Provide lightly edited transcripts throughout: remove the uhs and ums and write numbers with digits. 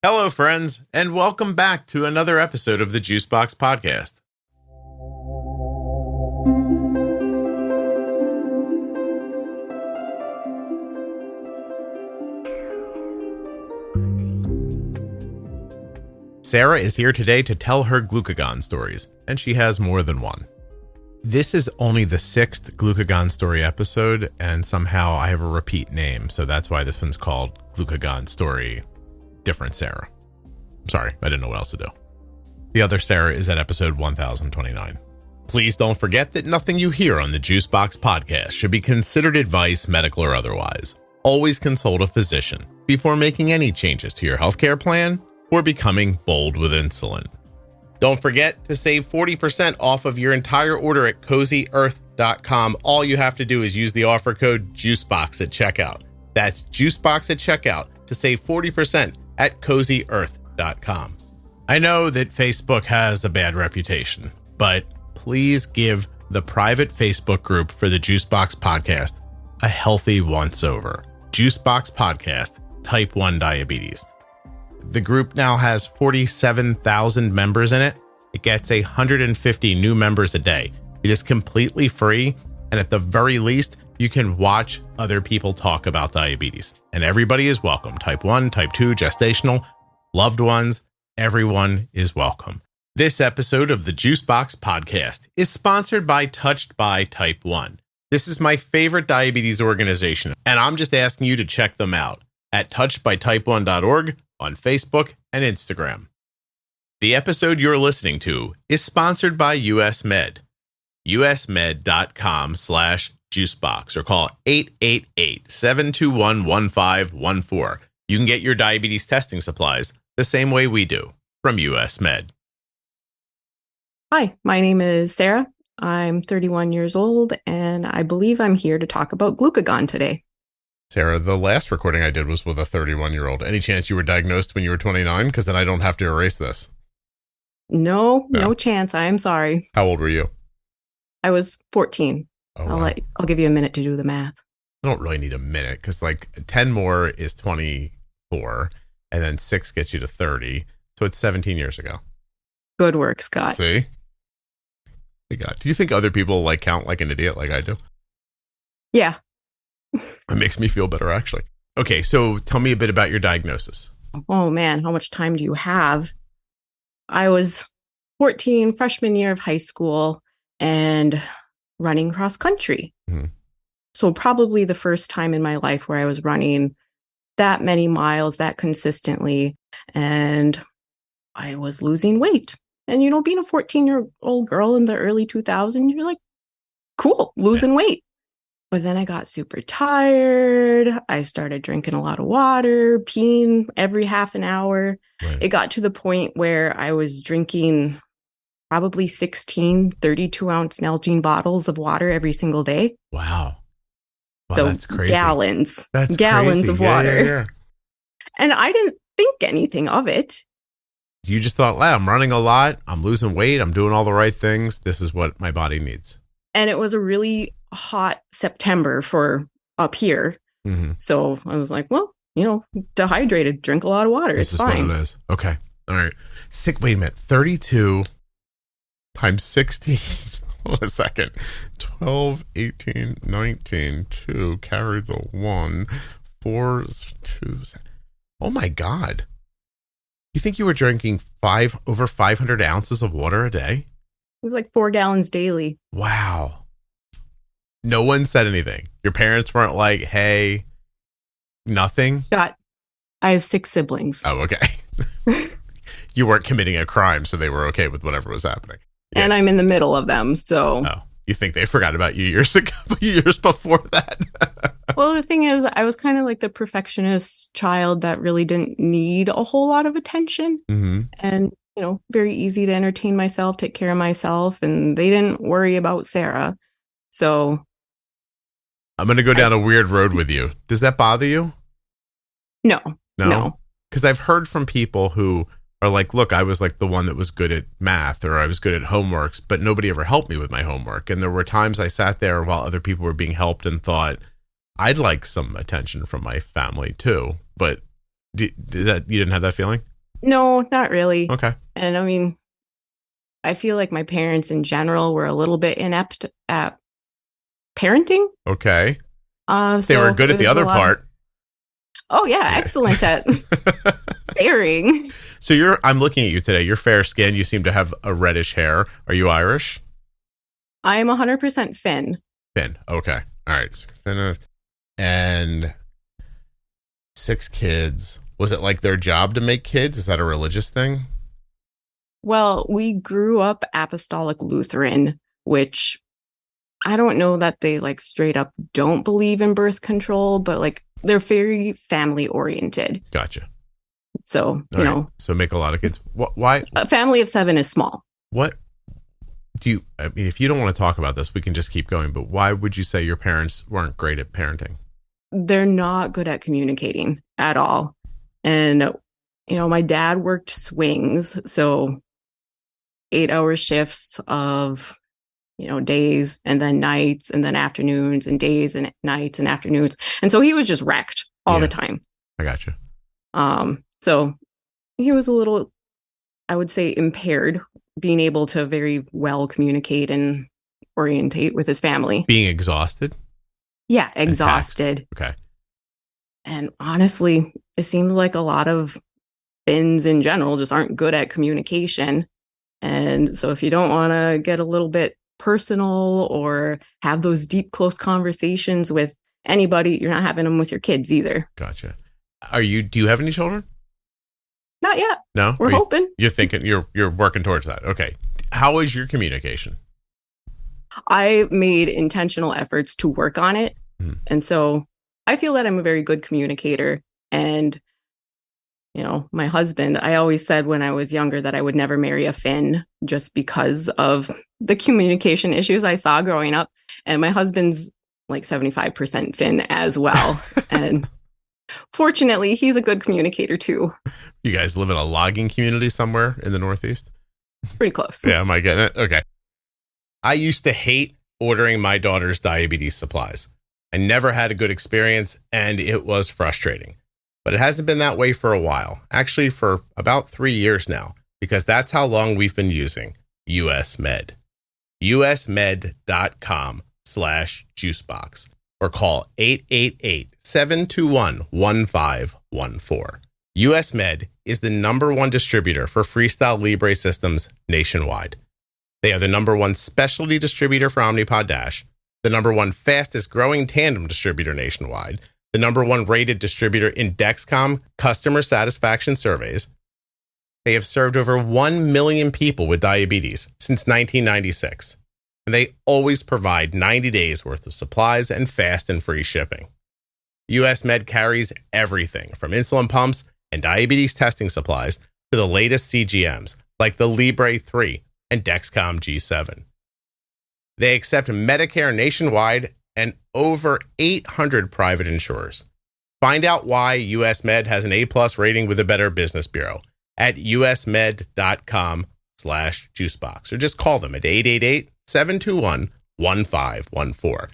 Hello, friends, and welcome back to another episode of the Juicebox Podcast. Sarah is here today to tell her Glucagon stories, and she has more than one. This is only the 6th Glucagon story episode, and somehow I have a repeat name, so that's why this one's called Glucagon Story Different Sarah. Sorry, I didn't know what else to do. The other Sarah is at episode 1029. Please don't forget that nothing you hear on the Juicebox Podcast should be considered advice, medical or otherwise. Always consult a physician before making any changes to your healthcare plan or becoming bold with insulin. Don't forget to save 40% off of your entire order at CozyEarth.com. All you have to do is use the offer code JUICEBOX at checkout. That's JUICEBOX at checkout to save 40% at CozyEarth.com. I know that Facebook has a bad reputation, but please give the private Facebook group for the Juicebox Podcast a healthy once-over. Juicebox Podcast, Type 1 Diabetes. The group now has 47,000 members in it. It gets 150 new members a day. It is completely free, and at the very least, you can watch other people talk about diabetes. And everybody is welcome. Type 1, Type 2, gestational, loved ones, everyone is welcome. This episode of the Juicebox Podcast is sponsored by Touched by Type 1. This is my favorite diabetes organization, and I'm just asking you to check them out at touchedbytype1.org on Facebook and Instagram. The episode you're listening to is sponsored by US Med. usmed.com/juicebox or call 888-721-1514. You can get your diabetes testing supplies the same way we do from US Med. Hi, my name is Sarah. I'm 31 years old, and I believe I'm here to talk about Glucagon today. Sarah, the last recording I did was with a 31-year-old. Any chance you were diagnosed when you were 29? Because then I don't have to erase this. No chance. I'm sorry. How old were you? I was 14. Oh, wow. I'll give you a minute to do the math. I don't really need a minute because 10 more is 24 and then 6 gets you to 30. So it's 17 years ago. Good work, Scott. See? My God. Do you think other people count like an idiot like I do? Yeah. It makes me feel better, actually. Okay, so tell me a bit about your diagnosis. Oh, man. How much time do you have? I was 14, freshman year of high school, and running cross country. Mm-hmm. So probably the first time in my life where I was running that many miles, that consistently, and I was losing weight. And, being a 14-year-old girl in the early 2000s, you're like, cool, losing weight. But then I got super tired. I started drinking a lot of water, peeing every half an hour. Right. It got to the point where I was drinking probably 16 32-ounce Nalgene bottles of water every single day. Wow, so that's crazy. Gallons. That's gallons crazy. Of water. Yeah. And I didn't think anything of it. You just thought, wow, I'm running a lot. I'm losing weight. I'm doing all the right things. This is what my body needs. And it was a really hot September for up here. Mm-hmm. So I was like, well, dehydrated, drink a lot of water. This it's fine. What it is. Okay. All right. Wait a minute. 32 times 16. Hold a second. 12, 18, 19, 2, carry the 1, 4, 2. Oh my God. You think you were drinking over 500 ounces of water a day? It was like 4 gallons daily. Wow. No one said anything. Your parents weren't like, hey, nothing? Scott, I have 6 siblings. Oh, okay. You weren't committing a crime, so they were okay with whatever was happening. Yeah. And I'm in the middle of them, so. Oh, you think they forgot about you years before that? Well, the thing is, I was kind of like the perfectionist child that really didn't need a whole lot of attention. Mm-hmm. And, very easy to entertain myself, take care of myself. And they didn't worry about Sarah. So. I'm going to go down a weird road with you. Does that bother you? No. Because I've heard from people who are like, look, I was like the one that was good at math or I was good at homeworks, but nobody ever helped me with my homework. And there were times I sat there while other people were being helped and thought, I'd like some attention from my family too. But you didn't have that feeling? No, not really. Okay. And I mean, I feel like my parents in general were a little bit inept at parenting. Okay. They So were good it at the was a other lot of, part. oh yeah, excellent at bearing. So I'm looking at you today. You're fair skinned. You seem to have a reddish hair. Are you Irish? I'm 100% Finn. Finn. Okay. All right. So Finn and 6 kids. Was it like their job to make kids? Is that a religious thing? Well, we grew up Apostolic Lutheran, which I don't know that they like straight up don't believe in birth control, but like they're very family oriented. Gotcha. So, you know. So make a lot of kids. Why? A family of 7 is small. What do you, I mean, if you don't want to talk about this, we can just keep going, but why would you say your parents weren't great at parenting? They're not good at communicating at all. And, you know, my dad worked swings. So 8-hour shifts of, you know, days and then nights and then afternoons and days and nights and afternoons. And so he was just wrecked all the time. I gotcha. So he was a little, I would say, impaired, being able to very well communicate and orientate with his family. Being exhausted? Yeah, exhausted. Okay. And honestly, it seems like a lot of Finns in general just aren't good at communication. And so if you don't want to get a little bit personal or have those deep, close conversations with anybody, you're not having them with your kids either. Gotcha. Do you have any children? Not yet. No? We're hoping. You're thinking, you're working towards that. Okay. How is your communication? I made intentional efforts to work on it. Mm-hmm. And so I feel that I'm a very good communicator. And, you know, my husband, I always said when I was younger that I would never marry a Finn just because of the communication issues I saw growing up. And my husband's like 75% Finn as well. And fortunately, he's a good communicator too. You guys live in a logging community somewhere in the Northeast? Pretty close. Yeah, am I getting it? Okay. I used to hate ordering my daughter's diabetes supplies. I never had a good experience and it was frustrating. But it hasn't been that way for a while. Actually, for about 3 years now, because that's how long we've been using US Med. usmed.com/juicebox or call 888-721-1514. US Med is the #1 distributor for Freestyle Libre systems nationwide. They are the #1 specialty distributor for Omnipod DASH, the #1 fastest growing tandem distributor nationwide, the #1 rated distributor in Dexcom customer satisfaction surveys. They have served over 1 million people with diabetes since 1996. And they always provide 90 days worth of supplies and fast and free shipping. US Med carries everything from insulin pumps and diabetes testing supplies to the latest CGMs like the Libre 3 and Dexcom G7. They accept Medicare nationwide and over 800 private insurers. Find out why US Med has an A+ rating with the Better Business Bureau at usmed.com/juicebox or just call them at 888-721-1514.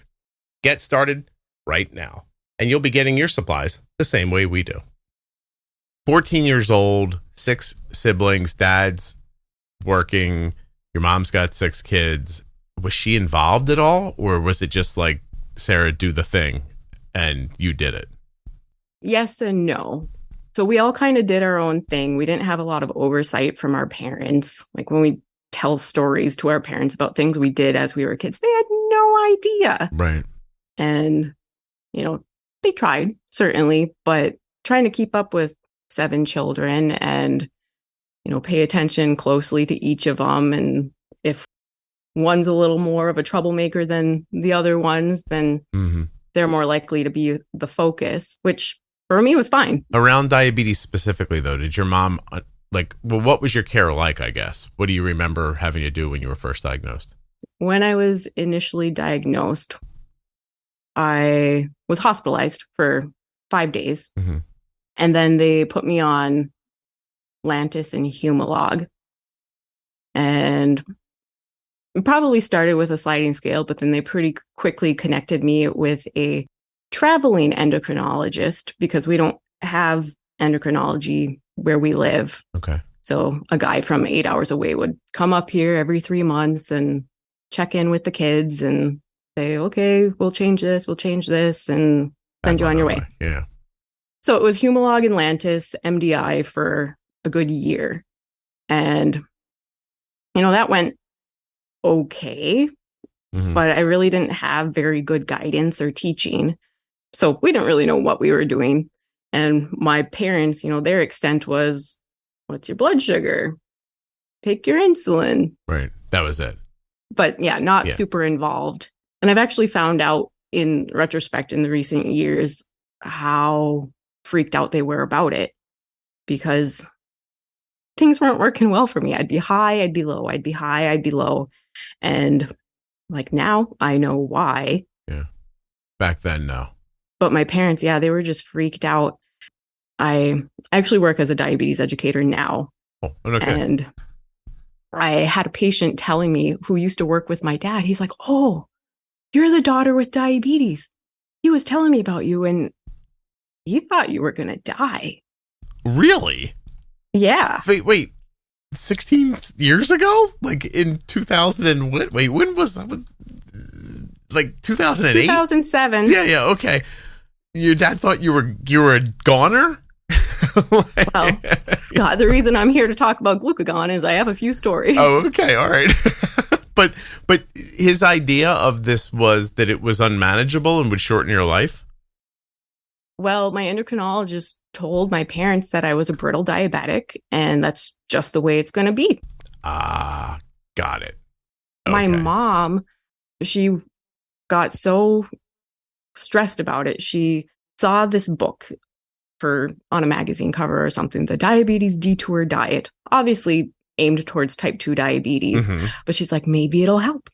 Get started right now, and you'll be getting your supplies the same way we do. 14 years old, 6 siblings, dad's working, your mom's got 6 kids. Was she involved at all, or was it just like, Sarah, do the thing, and you did it? Yes and no. So we all kind of did our own thing. We didn't have a lot of oversight from our parents. Like when we tell stories to our parents about things we did as we were kids, they had no idea. Right. And, you know, they tried, certainly, but trying to keep up with 7 children and, you know, pay attention closely to each of them. And if one's a little more of a troublemaker than the other ones, then they're more likely to be the focus, which for me was fine. Around diabetes specifically, though, did your mom, what was your care like, I guess? What do you remember having to do when you were first diagnosed? When I was initially diagnosed, I was hospitalized for 5 days. Mm-hmm. And then they put me on Lantus and Humalog. And it probably started with a sliding scale, but then they pretty quickly connected me with a traveling endocrinologist because we don't have endocrinology where we live. Okay. So a guy from 8 hours away would come up here every 3 months and check in with the kids and say, okay, we'll change this, and send you on your way. Yeah. So it was Humalog and Lantus, MDI for a good year. And, that went okay, but I really didn't have very good guidance or teaching. So we didn't really know what we were doing. And my parents, their extent was, what's your blood sugar? Take your insulin. Right. That was it. But yeah, not super involved. And I've actually found out in retrospect in the recent years how freaked out they were about it, because things weren't working well for me. I'd be high, I'd be low, I'd be high, I'd be low. And like now I know why. Yeah. Back then, no. But my parents, they were just freaked out. I actually work as a diabetes educator now. Oh, okay. And I had a patient telling me who used to work with my dad. He's like, oh, you're the daughter with diabetes. He was telling me about you and he thought you were going to die. Really? Yeah. Wait, 16 years ago? Like in 2000 and what? Wait, when was that? Like 2008? 2007. Yeah, okay. Your dad thought you were a goner? Well, God, the reason I'm here to talk about glucagon is I have a few stories. Oh, okay, all right. But his idea of this was that it was unmanageable and would shorten your life? Well, my endocrinologist told my parents that I was a brittle diabetic, and that's just the way it's going to be. Ah, got it. Okay. My mom, she got so stressed about it. She saw this book on a magazine cover or something, the Diabetes Detour Diet, obviously aimed towards type 2 diabetes. But she's like, maybe it'll help.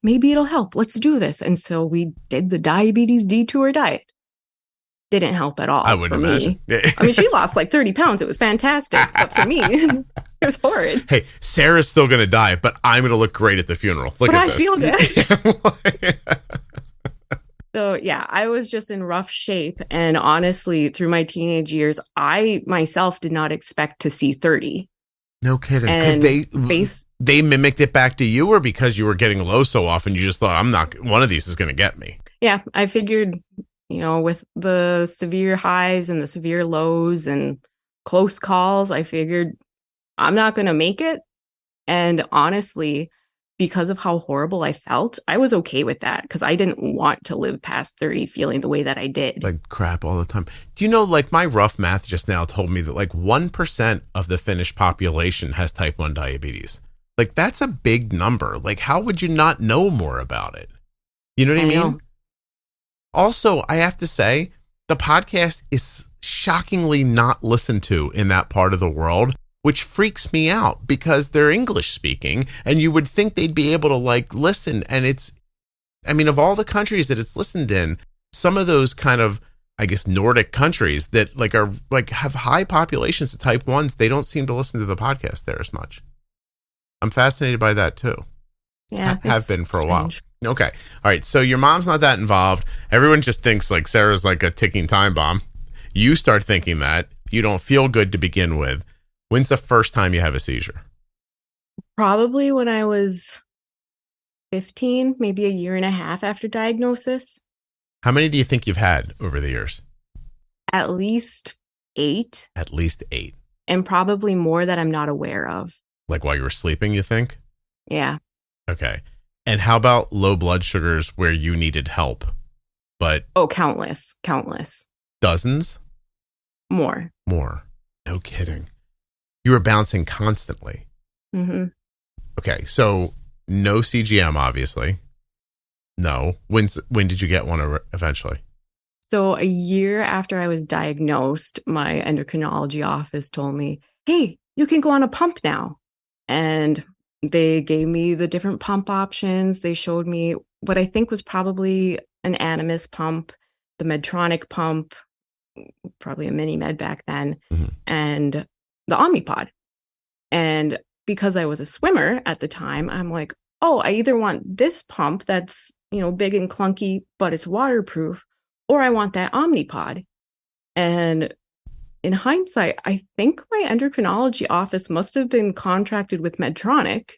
Let's do this. And so we did the Diabetes Detour Diet. Didn't help at all. I would imagine. I mean, she lost like 30 pounds. It was fantastic. But for me, it was horrid. Hey, Sarah's still going to die, but I'm going to look great at the funeral. Look at this. I feel good. So yeah, I was just in rough shape. And honestly, through my teenage years, I myself did not expect to see 30. No kidding. Because they mimicked it back to you, or because you were getting low so often, you just thought, one of these is going to get me. Yeah, I figured, with the severe highs and the severe lows and close calls, I figured I'm not going to make it. And honestly, because of how horrible I felt, I was okay with that because I didn't want to live past 30 feeling the way that I did. Like crap all the time. Do you know, like my rough math just now told me that like 1% of the Finnish population has type 1 diabetes. Like that's a big number. Like how would you not know more about it? You know what I mean? Also, I have to say, the podcast is shockingly not listened to in that part of the world, which freaks me out because they're English speaking and you would think they'd be able to like listen. And of all the countries that it's listened in, some of those kind of, I guess, Nordic countries that like are like have high populations of type 1s, they don't seem to listen to the podcast there as much. I'm fascinated by that too. Yeah. Have been for a while. Okay. All right. So your mom's not that involved. Everyone just thinks like Sarah's like a ticking time bomb. You start thinking that. You don't feel good to begin with. When's the first time you have a seizure? Probably when I was 15, maybe a year and a half after diagnosis. How many do you think you've had over the years? At least 8. At least 8. And probably more that I'm not aware of. Like while you were sleeping, you think? Yeah. Okay. And how about low blood sugars where you needed help? But countless. Dozens? More. No kidding. You were bouncing constantly. Mm-hmm. Okay, so no CGM, obviously. No. When did you get one eventually? So a year after I was diagnosed, my endocrinology office told me, hey, you can go on a pump now. And they gave me the different pump options. They showed me what I think was probably an Animas pump, the Medtronic pump, probably a mini med back then, and the Omnipod. And because I was a swimmer at the time, I'm like, oh, I either want this pump that's, big and clunky, but it's waterproof, or I want that Omnipod. And in hindsight, I think my endocrinology office must have been contracted with Medtronic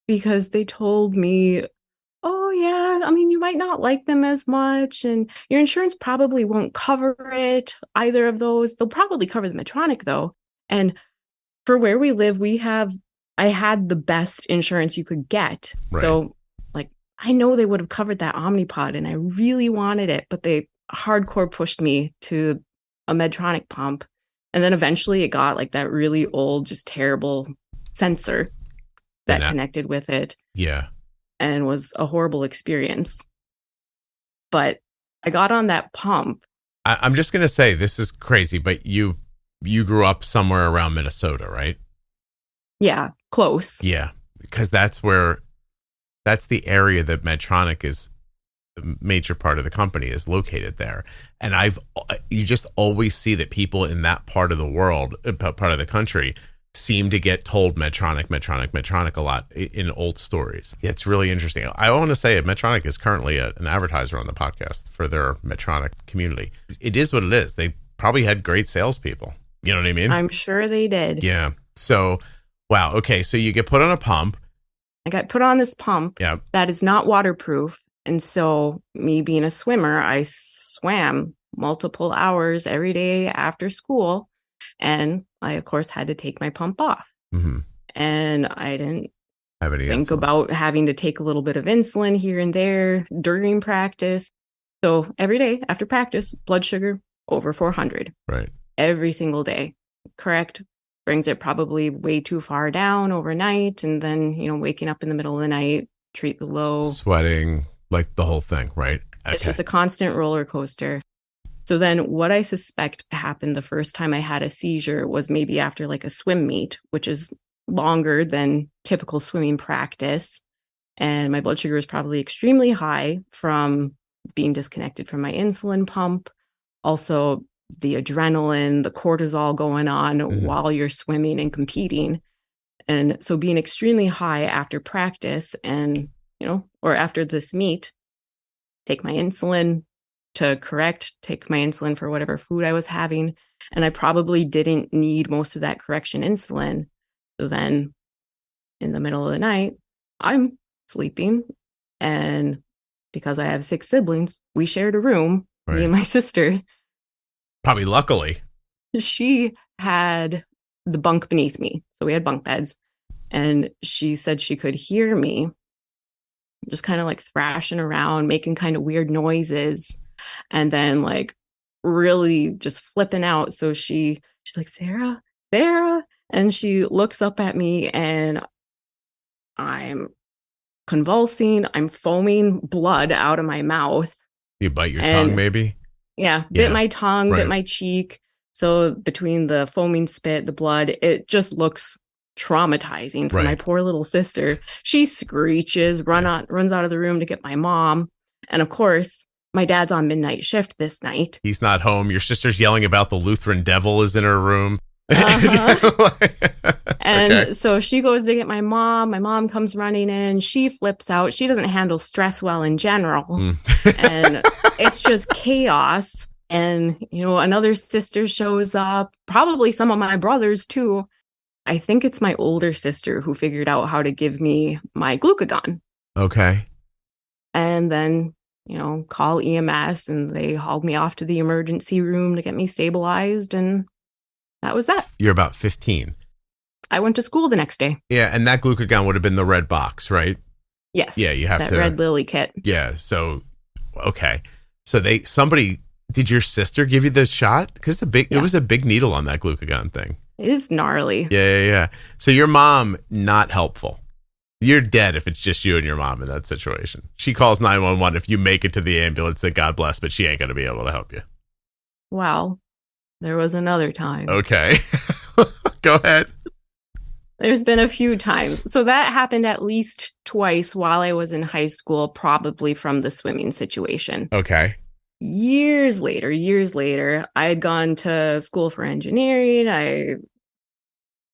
because they told me, oh, yeah, I mean, you might not like them as much, and your insurance probably won't cover it, either of those. They'll probably cover the Medtronic, though. And for where we live, I had the best insurance you could get. Right. So, like, I know they would have covered that Omnipod, and I really wanted it, but they hardcore pushed me to a Medtronic pump. And then eventually it got like that really old, just terrible sensor that connected with it. Yeah. And was a horrible experience. But I got on that pump. I'm just going to say, this is crazy, but you grew up somewhere around Minnesota, right? Yeah, close. Yeah, because that's the area that Medtronic is, the major part of the company is located there. And you just always see that people in that part of the world, part of the country, seem to get told Medtronic a lot in old stories. It's really interesting. I want to say Medtronic is currently an advertiser on the podcast for their Medtronic community. It is what it is. They probably had great salespeople. You know what I mean? I'm sure they did. Yeah. So, wow. Okay. So you get put on a pump. I got put on this pump that is not waterproof. And so me being a swimmer, I swam multiple hours every day after school. And I, of course, had to take my pump off. Mm-hmm. And I didn't have any think insulin. About having to take a little bit of insulin here and there during practice. So every day after practice, blood sugar over 400. Right. Every single day. Correct. Brings it probably way too far down overnight. And then, waking up in the middle of the night, treat the low. Sweating, like the whole thing, right? Okay. It's just a constant roller coaster. So then what I suspect happened the first time I had a seizure was maybe after like a swim meet, which is longer than typical swimming practice. And my blood sugar was probably extremely high from being disconnected from my insulin pump. Also, the adrenaline, the cortisol going on while you're swimming and competing. And so being extremely high after practice and, or after this meet, take my insulin to correct, take my insulin for whatever food I was having. And I probably didn't need most of that correction insulin. So then in the middle of the night, I'm sleeping. And because I have 6 siblings, we shared a room, me and my sister. Probably luckily. She had the bunk beneath me. So we had bunk beds. And she said she could hear me just kind of like thrashing around, making kind of weird noises. And then like really just flipping out. So she's like, Sarah. And she looks up at me and I'm convulsing. I'm foaming blood out of my mouth. You bite your tongue maybe? Yeah. Bit my tongue, bit my cheek. So between the foaming spit, the blood, it just looks traumatizing for my poor little sister. She screeches, runs out of the room to get my mom. And of course, my dad's on midnight shift this night. He's not home. Your sister's yelling about the Lutheran devil is in her room. And so she goes to get my mom. My mom comes running in. She flips out. She doesn't handle stress well in general. And it's just chaos. And, another sister shows up, probably some of my brothers too. I think it's my older sister who figured out how to give me my glucagon. Okay. And then, call EMS, and they hauled me off to the emergency room to get me stabilized. And that was that. You're about 15. I went to school the next day. Yeah. And that glucagon would have been the red box, right? Yes. Yeah. You have that red lily kit. Yeah. So, okay. So did your sister give you the shot? Because it was a big needle on that glucagon thing. It is gnarly. Yeah. So your mom, not helpful. You're dead if it's just you and your mom in that situation. She calls 911 if you make it to the ambulance, that God bless, but she ain't going to be able to help you. Well, there was another time. Okay. Go ahead. There's been a few times. So that happened at least twice while I was in high school, probably from the swimming situation. Okay. Years later, I had gone to school for engineering. I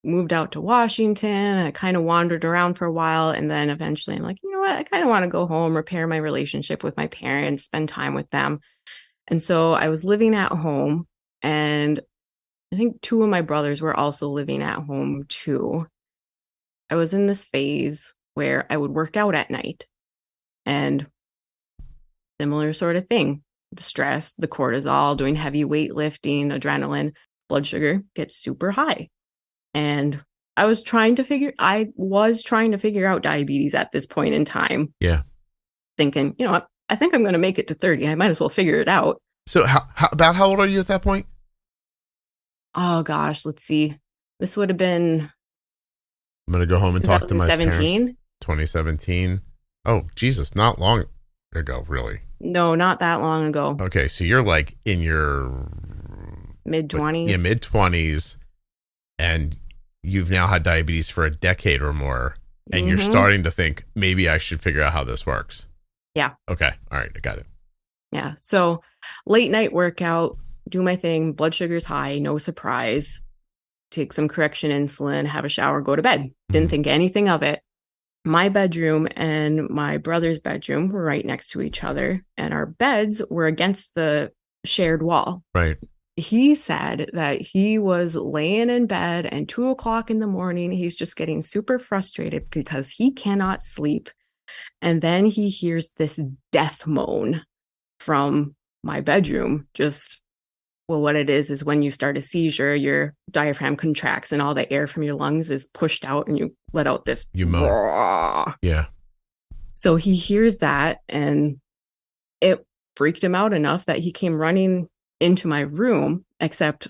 moved out to Washington. I kind of wandered around for a while. And then eventually I'm like, you know what? I kind of want to go home, repair my relationship with my parents, spend time with them. And so I was living at home, and I think two of my brothers were also living at home too. I was in this phase where I would work out at night, and similar sort of thing. The stress, the cortisol, doing heavy weightlifting, adrenaline, blood sugar gets super high. And I was trying to figure out diabetes at this point in time. Yeah. Thinking, you know what? I think I'm going to make it to 30. I might as well figure it out. So how old are you at that point? Oh gosh, let's see. This would have been, I'm going to go home and talk to my 2017. parents. 2017. Oh, Jesus, not long ago, really. No, not that long ago. Okay, so you're like in your mid-20s. Yeah, mid-20s, and you've now had diabetes for a decade or more, and you're starting to think, maybe I should figure out how this works. Yeah. Okay, all right, I got it. Yeah, so late night workout, do my thing, blood sugar's high, no surprise. Take some correction insulin, have a shower, go to bed. Didn't think anything of it. My bedroom and my brother's bedroom were right next to each other, and our beds were against the shared wall. Right. He said that he was laying in bed, and 2:00 in the morning, he's just getting super frustrated because he cannot sleep. And then he hears this death moan from my bedroom. Well, what it is when you start a seizure, your diaphragm contracts and all the air from your lungs is pushed out and you let out this. You moan. Raw. Yeah. So he hears that, and it freaked him out enough that he came running into my room, except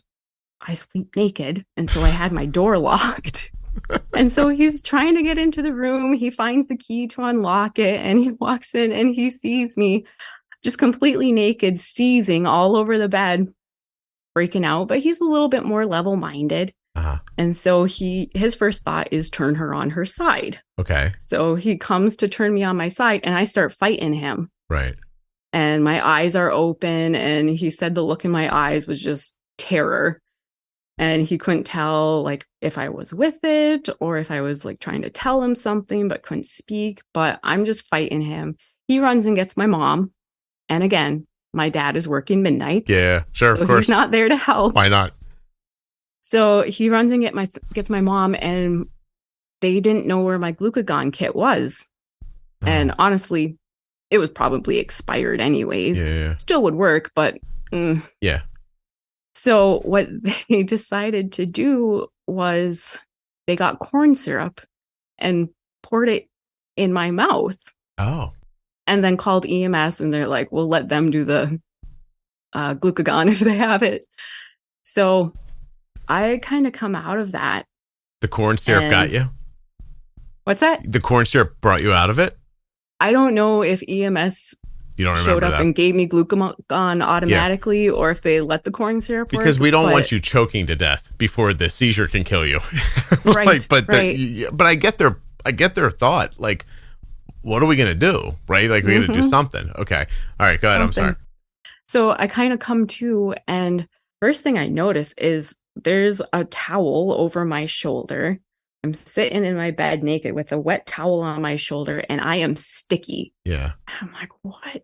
I sleep naked. And so I had my door locked. And so he's trying to get into the room. He finds the key to unlock it, and he walks in and he sees me just completely naked, seizing all over the bed, breaking out. But he's a little bit more level-minded. Uh-huh. And so his first thought is turn her on her side. Okay. So he comes to turn me on my side, and I start fighting him. Right. And my eyes are open, and he said the look in my eyes was just terror. And he couldn't tell like if I was with it or if I was like trying to tell him something but couldn't speak. But I'm just fighting him. He runs and gets my mom. And again, my dad is working midnights. Yeah, sure, so of course. He's not there to help. Why not? So he runs and gets my mom, and they didn't know where my glucagon kit was. Oh. And honestly, it was probably expired anyways. Yeah. Still would work, but yeah. So what they decided to do was they got corn syrup and poured it in my mouth. Oh. And then called EMS, and they're like, we'll let them do the glucagon if they have it. So I kind of come out of that. The corn syrup got you? What's that? The corn syrup brought you out of it? I don't know if EMS showed up and gave me glucagon automatically, or if they let the corn syrup work. Because we don't want you choking to death before the seizure can kill you. Right. But I get their thought. Like, what are we going to do? Right? Like, we're going to do something. Okay. All right. Go ahead. I'm sorry. So I kind of come to, and first thing I notice is there's a towel over my shoulder. I'm sitting in my bed naked with a wet towel on my shoulder, and I am sticky. Yeah. I'm like, what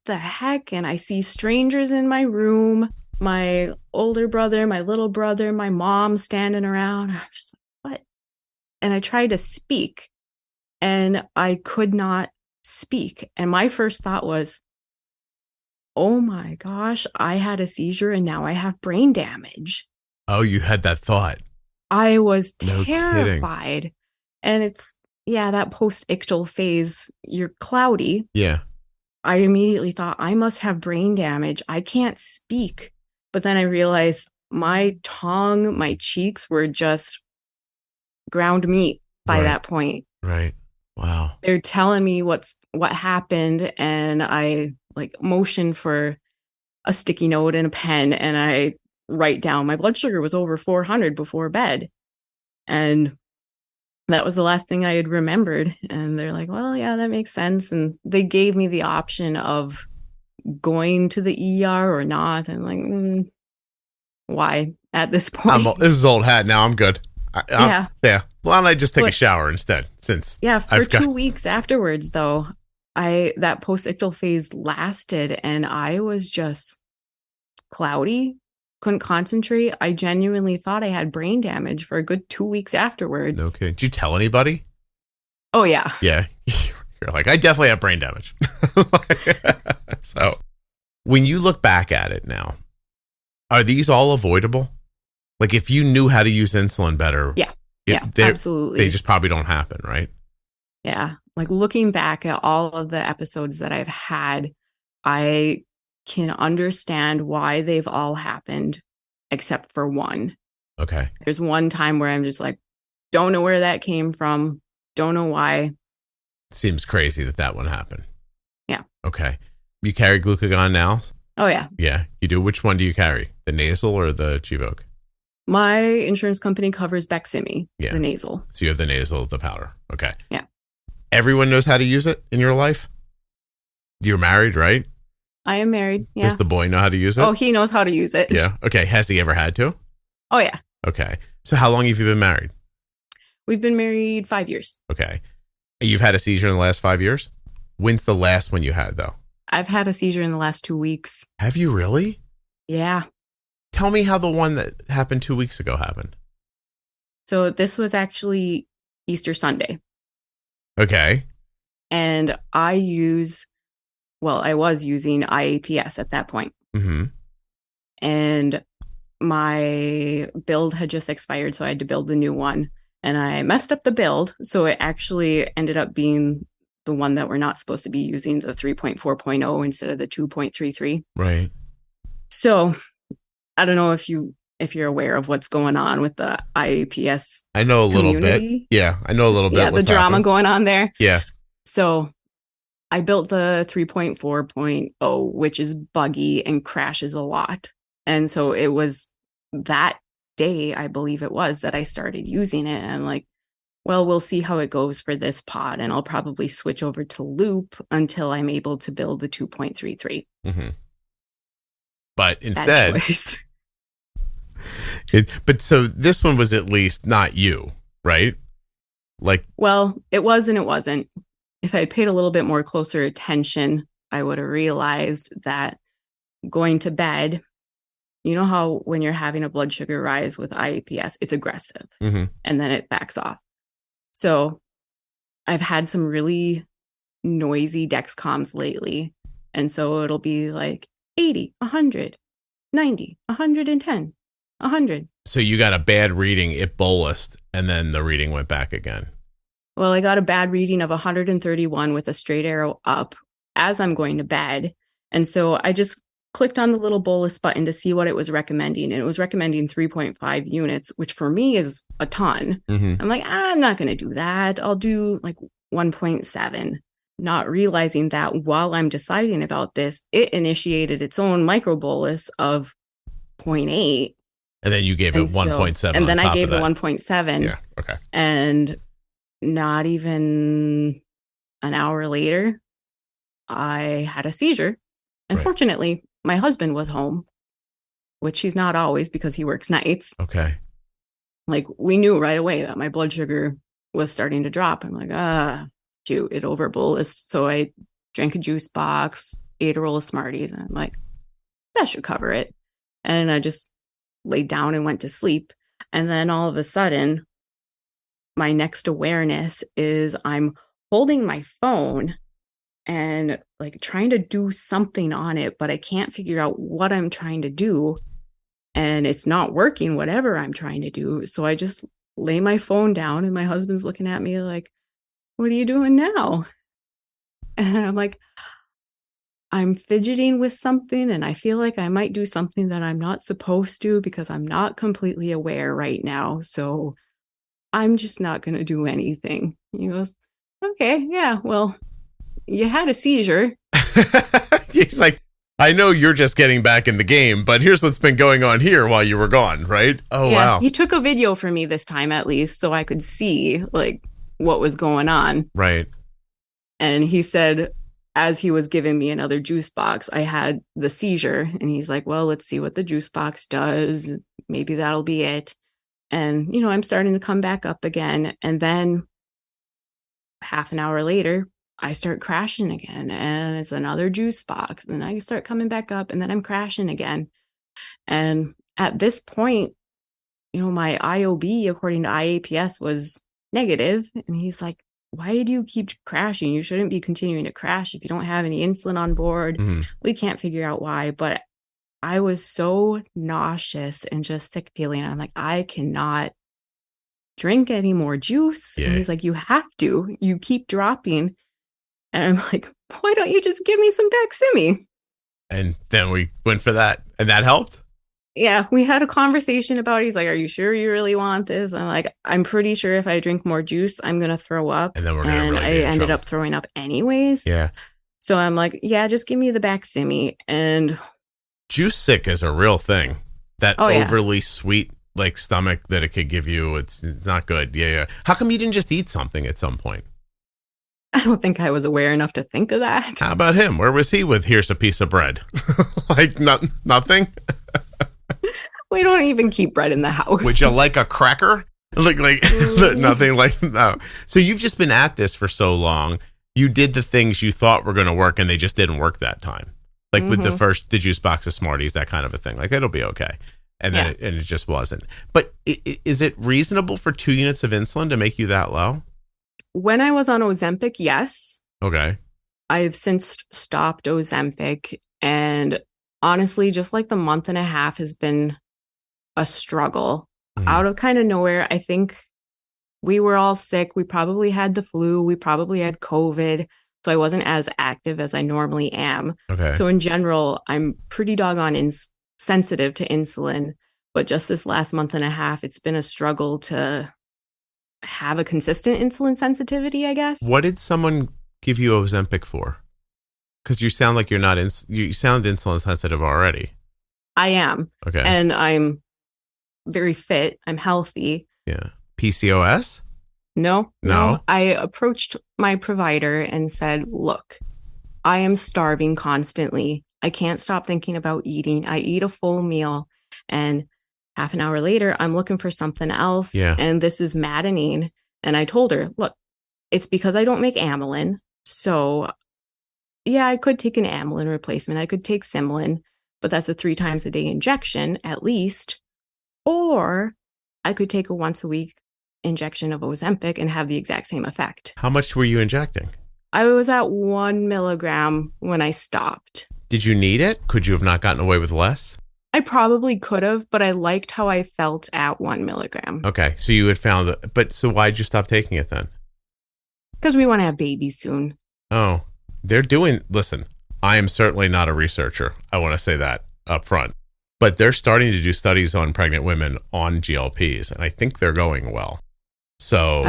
the heck? And I see strangers in my room, my older brother, my little brother, my mom standing around. I'm just like, what? And I tried to speak, and I could not speak. And my first thought was, oh my gosh, I had a seizure and now I have brain damage. Oh, you had that thought. I was terrified. Kidding. And it's, that post-ictal phase, you're cloudy. Yeah. I immediately thought, I must have brain damage. I can't speak. But then I realized my tongue, my cheeks were just ground meat by that point. Right. Wow. They're telling me what happened, and I motion for a sticky note and a pen, and I write down my blood sugar was over 400 before bed. And that was the last thing I had remembered. And they're like, well, yeah, that makes sense. And they gave me the option of going to the ER or not. I'm like, why at this point? This is old hat now. I'm good. Yeah. Why don't I just take a shower instead? For 2 weeks afterwards, though, that post-ictal phase lasted, and I was just cloudy, couldn't concentrate. I genuinely thought I had brain damage for a good 2 weeks afterwards. Okay. Did you tell anybody? Oh, yeah. Yeah. You're like, I definitely have brain damage. So when you look back at it now, are these all avoidable? Like if you knew how to use insulin better. Yeah. Absolutely. They just probably don't happen, right? Yeah. Like looking back at all of the episodes that I've had, I can understand why they've all happened except for one. Okay. There's one time where I'm just like, don't know where that came from. Don't know why. Seems crazy that one happened. Yeah. Okay. You carry glucagon now? Oh, yeah. Yeah, you do. Which one do you carry? The nasal or the Gvoke? My insurance company covers Baqsimi, Yeah. the nasal. So you have the nasal, the powder. Okay. Yeah. Everyone knows how to use it in your life? You're married, right? I am married. Yeah. Does the boy know how to use it? Oh, he knows how to use it. Yeah. Okay. Has he ever had to? Oh, yeah. Okay. So how long have you been married? We've been married 5 years. Okay. You've had a seizure in the last 5 years? When's the last one you had, though? I've had a seizure in the last 2 weeks. Have you really? Yeah. Tell me how the one that happened 2 weeks ago happened. So this was actually Easter Sunday. Okay. And I was using IAPS at that point. Mm-hmm. And my build had just expired, so I had to build the new one. And I messed up the build, so it actually ended up being the one that we're not supposed to be using, the 3.4.0 instead of the 2.33. Right. So I don't know if you're aware of what's going on with the IAPS. I know a little community. bit. Yeah, I know a little bit. Yeah, the drama going on there. Yeah. So I built the 3.4.0, which is buggy and crashes a lot. And so it was that day, I believe it was, that I started using it. And I'm like, well, we'll see how it goes for this pod. And I'll probably switch over to loop until I'm able to build the 2.33. Mm-hmm. But instead, so this one was at least not you, right? Like, well, it was and it wasn't. If I had paid a little bit more closer attention, I would have realized that going to bed, you know how when you're having a blood sugar rise with IAPS, it's aggressive mm-hmm. and then it backs off. So I've had some really noisy Dexcoms lately. And so it'll be like 80, 100, 90, 110, 100. So you got a bad reading, it bolused, and then the reading went back again. Well, I got a bad reading of 131 with a straight arrow up as I'm going to bed. And so I just clicked on the little bolus button to see what it was recommending. And it was recommending 3.5 units, which for me is a ton. Mm-hmm. I'm like, I'm not going to do that. I'll do like 1.7. Not realizing that while I'm deciding about this, it initiated its own micro bolus of 0.8. And then you gave it 1.7. And then I gave it 1.7. Yeah. Okay. And not even an hour later, I had a seizure. And fortunately, my husband was home, which he's not always because he works nights. Okay. Like we knew right away that my blood sugar was starting to drop. I'm like, shoot, it overbolused. So I drank a juice box, ate a roll of Smarties, and I'm like, that should cover it. And I just laid down and went to sleep. And then all of a sudden, my next awareness is I'm holding my phone and like trying to do something on it, but I can't figure out what I'm trying to do. And it's not working, whatever I'm trying to do. So I just lay my phone down and my husband's looking at me like, what are you doing now? And I'm like, I'm fidgeting with something and I feel like I might do something that I'm not supposed to because I'm not completely aware right now. So I'm just not going to do anything. He goes, okay, yeah, well, you had a seizure. He's like, I know you're just getting back in the game, but here's what's been going on here while you were gone, right? Oh, yeah, wow. He took a video for me this time, at least, so I could see like what was going on. Right. And he said, as he was giving me another juice box, I had the seizure. And he's like, well, let's see what the juice box does. Maybe that'll be it. And, you know, I'm starting to come back up again. And then half an hour later, I start crashing again. And it's another juice box. And I start coming back up and then I'm crashing again. And at this point, my IOB, according to IAPS, was negative. And he's like, why do you keep crashing? You shouldn't be continuing to crash if you don't have any insulin on board. Mm-hmm. We can't figure out why. But I was so nauseous and just sick feeling. I'm like, I cannot drink any more juice. Yeah. And he's like, you have to. You keep dropping. And I'm like, why don't you just give me some Baqsimi? And then we went for that. And that helped? Yeah, we had a conversation about it. He's like, are you sure you really want this? I'm like, I'm pretty sure if I drink more juice, I'm going to throw up. And then we're going to really I ended up throwing up anyways. Yeah. So I'm like, yeah, just give me the Baqsimi. And juice sick is a real thing. That overly sweet like stomach that it could give you, it's not good. Yeah. How come you didn't just eat something at some point? I don't think I was aware enough to think of that. How about him? Where was he with here's a piece of bread? Like nothing? We don't even keep bread in the house. Would you like a cracker? Like nothing like no. So you've just been at this for so long. You did the things you thought were going to work and they just didn't work that time. Like with the Juicebox of Smarties, that kind of a thing. Like it'll be okay. And then it just wasn't. But is it reasonable for 2 units of insulin to make you that low? When I was on Ozempic, yes. Okay. I've since stopped Ozempic. And honestly, just like the month and a half has been a struggle. Out of kind of nowhere. I think we were all sick. We probably had the flu. We probably had COVID. So I wasn't as active as I normally am. Okay. So in general, I'm pretty doggone sensitive to insulin. But just this last month and a half, it's been a struggle to have a consistent insulin sensitivity, I guess. What did someone give you Ozempic for? Because you sound like you're not, you sound insulin sensitive already. I am. Okay. And I'm very fit. I'm healthy. Yeah. PCOS? No. I approached my provider and said, look, I am starving constantly. I can't stop thinking about eating. I eat a full meal and half an hour later, I'm looking for something else. Yeah. And this is maddening. And I told her, look, it's because I don't make amylin. So yeah, I could take an amylin replacement. I could take Symlin, but that's a 3 times a day injection at least. Or I could take a once a week injection of Ozempic and have the exact same effect. How much were you injecting? I was at 1 milligram when I stopped. Did you need it? Could you have not gotten away with less? I probably could have, but I liked how I felt at 1 milligram. Okay. So you had found so why'd you stop taking it then? Because we want to have babies soon. Oh, listen, I am certainly not a researcher. I want to say that up front. But they're starting to do studies on pregnant women on GLPs, and I think they're going well. So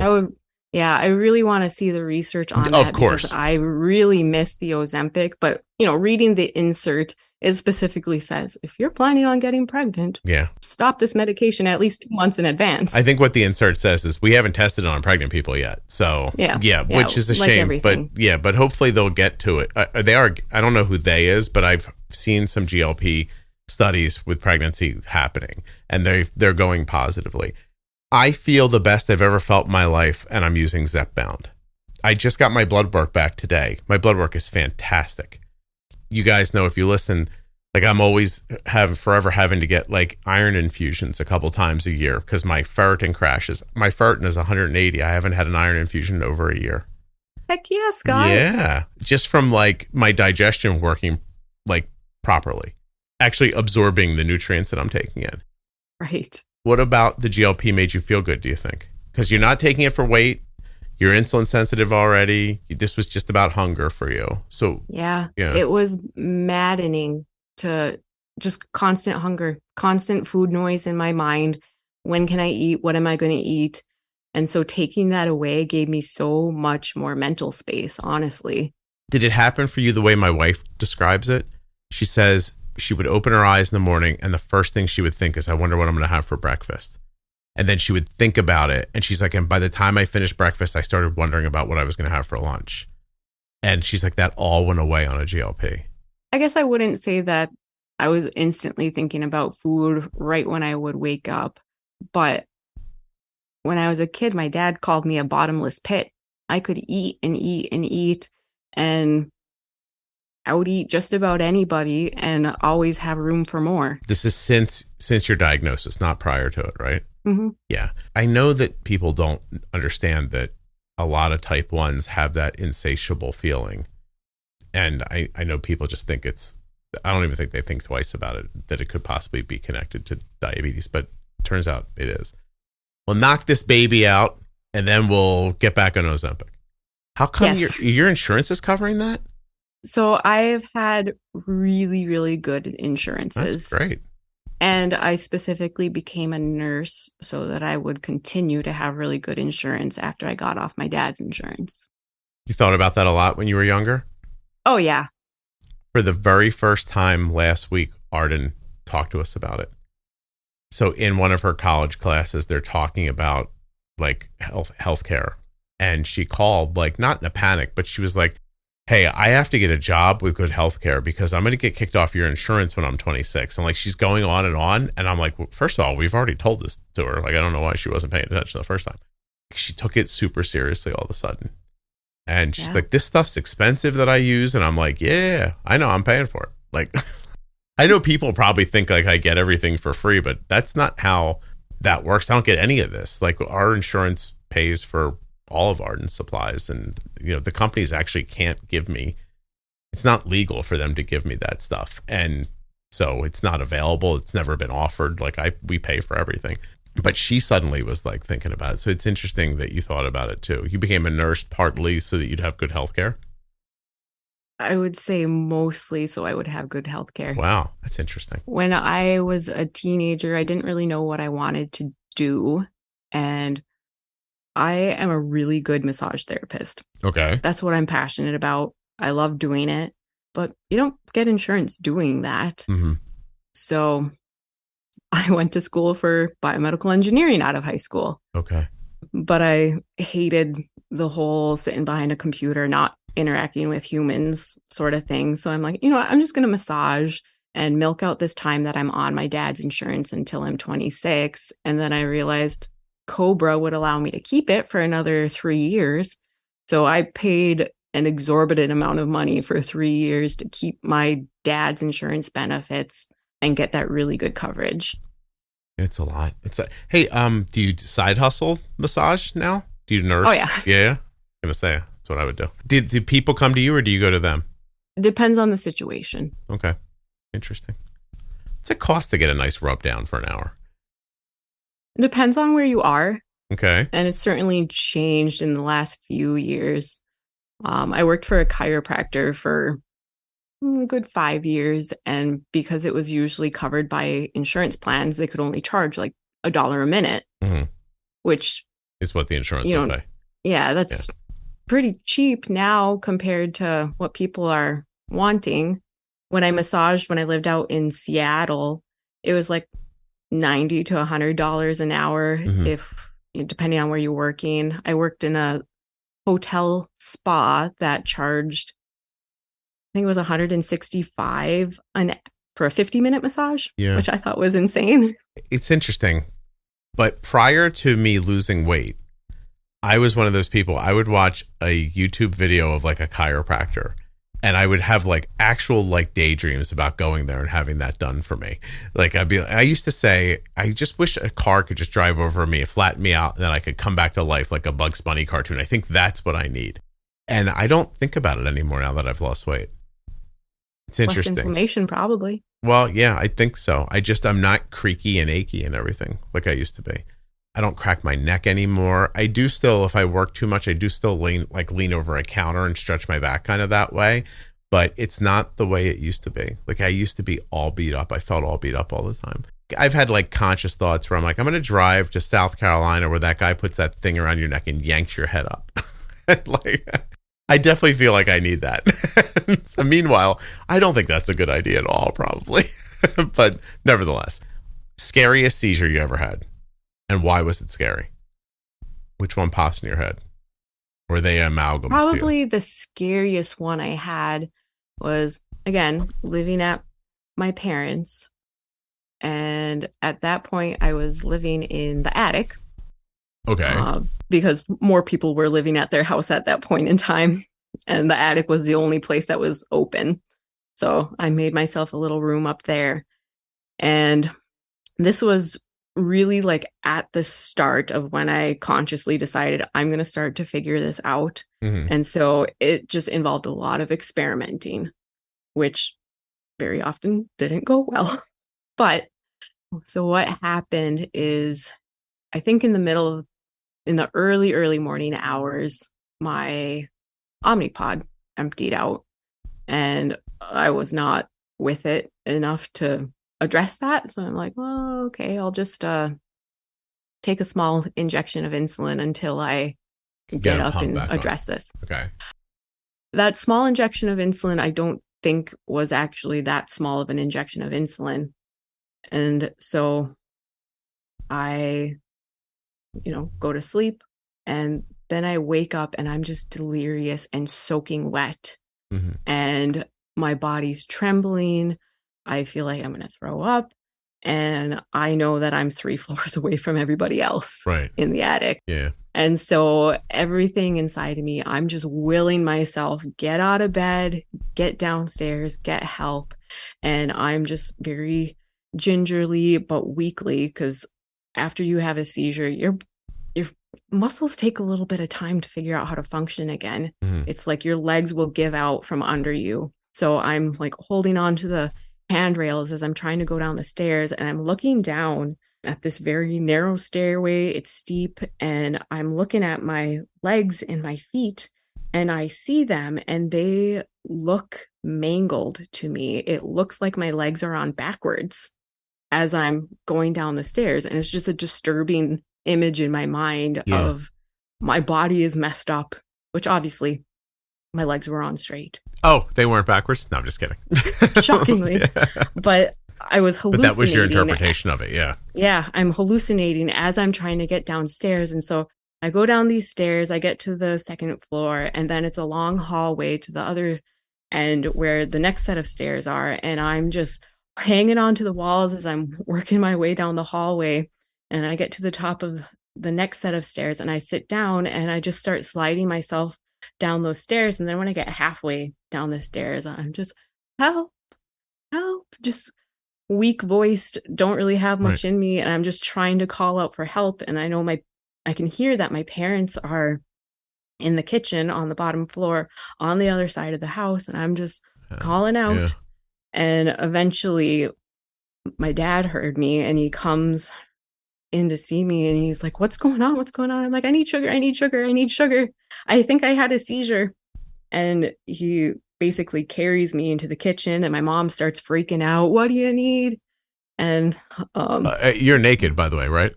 I really want to see the research on that. Of course. Because I really miss the Ozempic, but reading the insert, it specifically says, if you're planning on getting pregnant, stop this medication at least 2 months in advance. I think what the insert says is we haven't tested it on pregnant people yet. So which is a shame. Everything. But hopefully they'll get to it. I don't know who they is, but I've seen some GLP studies with pregnancy happening, and they're going positively. I feel the best I've ever felt in my life, and I'm using Zepbound. I just got my blood work back today. My blood work is fantastic. You guys know, if you listen, like I'm always forever having to get like iron infusions a couple times a year because my ferritin crashes. My ferritin is 180. I haven't had an iron infusion in over a year. Heck yeah, Scott. Yeah. Just from like my digestion working like properly. Actually absorbing the nutrients that I'm taking in. Right. What about the GLP made you feel good, do you think? Because you're not taking it for weight. You're insulin sensitive already. This was just about hunger for you. So yeah, it was maddening to just constant hunger, constant food noise in my mind. When can I eat? What am I going to eat? And so taking that away gave me so much more mental space, honestly. Did it happen for you the way my wife describes it? She says she would open her eyes in the morning and the first thing she would think is, I wonder what I'm going to have for breakfast. And then she would think about it. And she's like, and by the time I finished breakfast, I started wondering about what I was going to have for lunch. And she's like, that all went away on a GLP. I guess I wouldn't say that I was instantly thinking about food right when I would wake up. But when I was a kid, my dad called me a bottomless pit. I could eat and eat and eat. And out-eat just about anybody and always have room for more. This is since your diagnosis, not prior to it, right? Mm-hmm. Yeah. I know that people don't understand that a lot of type 1s have that insatiable feeling. And I know people just think I don't even think they think twice about it, that it could possibly be connected to diabetes, but it turns out it is. We'll knock this baby out and then we'll get back on Ozempic. How come your insurance is covering that? So I've had really, really good insurances. That's great. And I specifically became a nurse so that I would continue to have really good insurance after I got off my dad's insurance. You thought about that a lot when you were younger? Oh, yeah. For the very first time last week, Arden talked to us about it. So in one of her college classes, they're talking about like healthcare. And she called, like, not in a panic, but she was like, hey, I have to get a job with good healthcare because I'm going to get kicked off your insurance when I'm 26. And like, she's going on and on. And I'm like, well, first of all, we've already told this to her. Like, I don't know why she wasn't paying attention the first time. She took it super seriously all of a sudden. And she's like, this stuff's expensive that I use. And I'm like, yeah, I know, I'm paying for it. Like, I know people probably think like I get everything for free, but that's not how that works. I don't get any of this. Like, our insurance pays for all of Arden's supplies, and the companies actually can't give me, it's not legal for them to give me that stuff, and so it's not available. It's never been offered. Like, we pay for everything. But she suddenly was like thinking about it. So it's interesting that you thought about it too. You became a nurse partly so that you'd have good health care? I would say mostly so I would have good health care. Wow, that's interesting. When I was a teenager, I didn't really know what I wanted to do, and I am a really good massage therapist. Okay. That's what I'm passionate about. I love doing it, but you don't get insurance doing that. Mm-hmm. So I went to school for biomedical engineering out of high school. Okay. But I hated the whole sitting behind a computer, not interacting with humans sort of thing. So I'm like, I'm just going to massage and milk out this time that I'm on my dad's insurance until I'm 26. And then I realized Cobra would allow me to keep it for another 3 years. So I paid an exorbitant amount of money for 3 years to keep my dad's insurance benefits and get that really good coverage. It's a lot. Hey, do you side hustle massage now? Do you nurse? Oh, yeah. Yeah? I'm going to say that's what I would do. Do people come to you or do you go to them? It depends on the situation. Okay. Interesting. What's it cost to get a nice rub down for an hour? It depends on where you are. Okay. And it's certainly changed in the last few years. I worked for a chiropractor for a good 5 years. And because it was usually covered by insurance plans, they could only charge like $1 a minute, which is what the insurance would pay. Yeah, that's pretty cheap now compared to what people are wanting. When I lived out in Seattle, it was like $90 to $100 an hour, if depending on where you're working. I worked in a hotel spa that charged, I think it was $165 for a 50-minute massage, which I thought was insane. It's interesting, but prior to me losing weight, I was one of those people. I would watch a YouTube video of like a chiropractor, and I would have like actual like daydreams about going there and having that done for me. Like I used to say, I just wish a car could just drive over me, flatten me out, and then I could come back to life like a Bugs Bunny cartoon. I think that's what I need. And I don't think about it anymore now that I've lost weight. It's interesting. Less inflammation, probably. Well, yeah, I think so. I'm not creaky and achy and everything like I used to be. I don't crack my neck anymore. I do still, if I work too much, I do still lean over a counter and stretch my back kind of that way. But it's not the way it used to be. Like I used to be all beat up. I felt all beat up all the time. I've had like conscious thoughts where I'm like, I'm going to drive to South Carolina where that guy puts that thing around your neck and yanks your head up. Like, I definitely feel like I need that. So meanwhile, I don't think that's a good idea at all, probably. But nevertheless, scariest seizure you ever had? And why was it scary? Which one pops in your head? Were they amalgam? Probably the scariest one I had was, again, living at my parents'. And at that point, I was living in the attic. Okay. Because more people were living at their house at that point in time. And the attic was the only place that was open. So I made myself a little room up there. And this was really like at the start of when I consciously decided I'm going to start to figure this out. Mm-hmm. And so it just involved a lot of experimenting, which very often didn't go well. But so what happened is, I think in the early morning hours, my Omnipod emptied out, and I was not with it enough to address that. So I'm like, well, okay, I'll just take a small injection of insulin until I get up and address this. Okay. That small injection of insulin, I don't think was actually that small of an injection of insulin. And so I, go to sleep, and then I wake up and I'm just delirious and soaking wet. Mm-hmm. And my body's trembling. I feel like I'm going to throw up. And I know that I'm 3 floors away from everybody else in the attic. Yeah. And so everything inside of me, I'm just willing myself, get out of bed, get downstairs, get help. And I'm just very gingerly but weakly, because after you have a seizure, your muscles take a little bit of time to figure out how to function again. Mm-hmm. It's like your legs will give out from under you. So I'm like holding on to the handrails as I'm trying to go down the stairs, and I'm looking down at this very narrow stairway. It's steep, and I'm looking at my legs and my feet, and I see them, and they look mangled to me. It looks like my legs are on backwards as I'm going down the stairs, and it's just a disturbing image in my mind of my body is messed up, which obviously my legs were on straight. Oh, they weren't backwards? No, I'm just kidding. Shockingly. But I was hallucinating. But that was your interpretation of it, yeah. Yeah, I'm hallucinating as I'm trying to get downstairs. And so I go down these stairs, I get to the second floor, and then it's a long hallway to the other end where the next set of stairs are. And I'm just hanging onto the walls as I'm working my way down the hallway. And I get to the top of the next set of stairs, and I sit down, and I just start sliding myself down those stairs. And then when I get halfway down the stairs, I'm just, help, just weak voiced, don't really have much in me. And I'm just trying to call out for help. And I know I can hear that my parents are in the kitchen on the bottom floor on the other side of the house. And I'm just calling out. Yeah. And eventually my dad heard me, and he comes in to see me, and he's like, what's going on? I'm like, I need sugar. I think I had a seizure. And he basically carries me into the kitchen, and my mom starts freaking out. What do you need? And you're naked, by the way, right?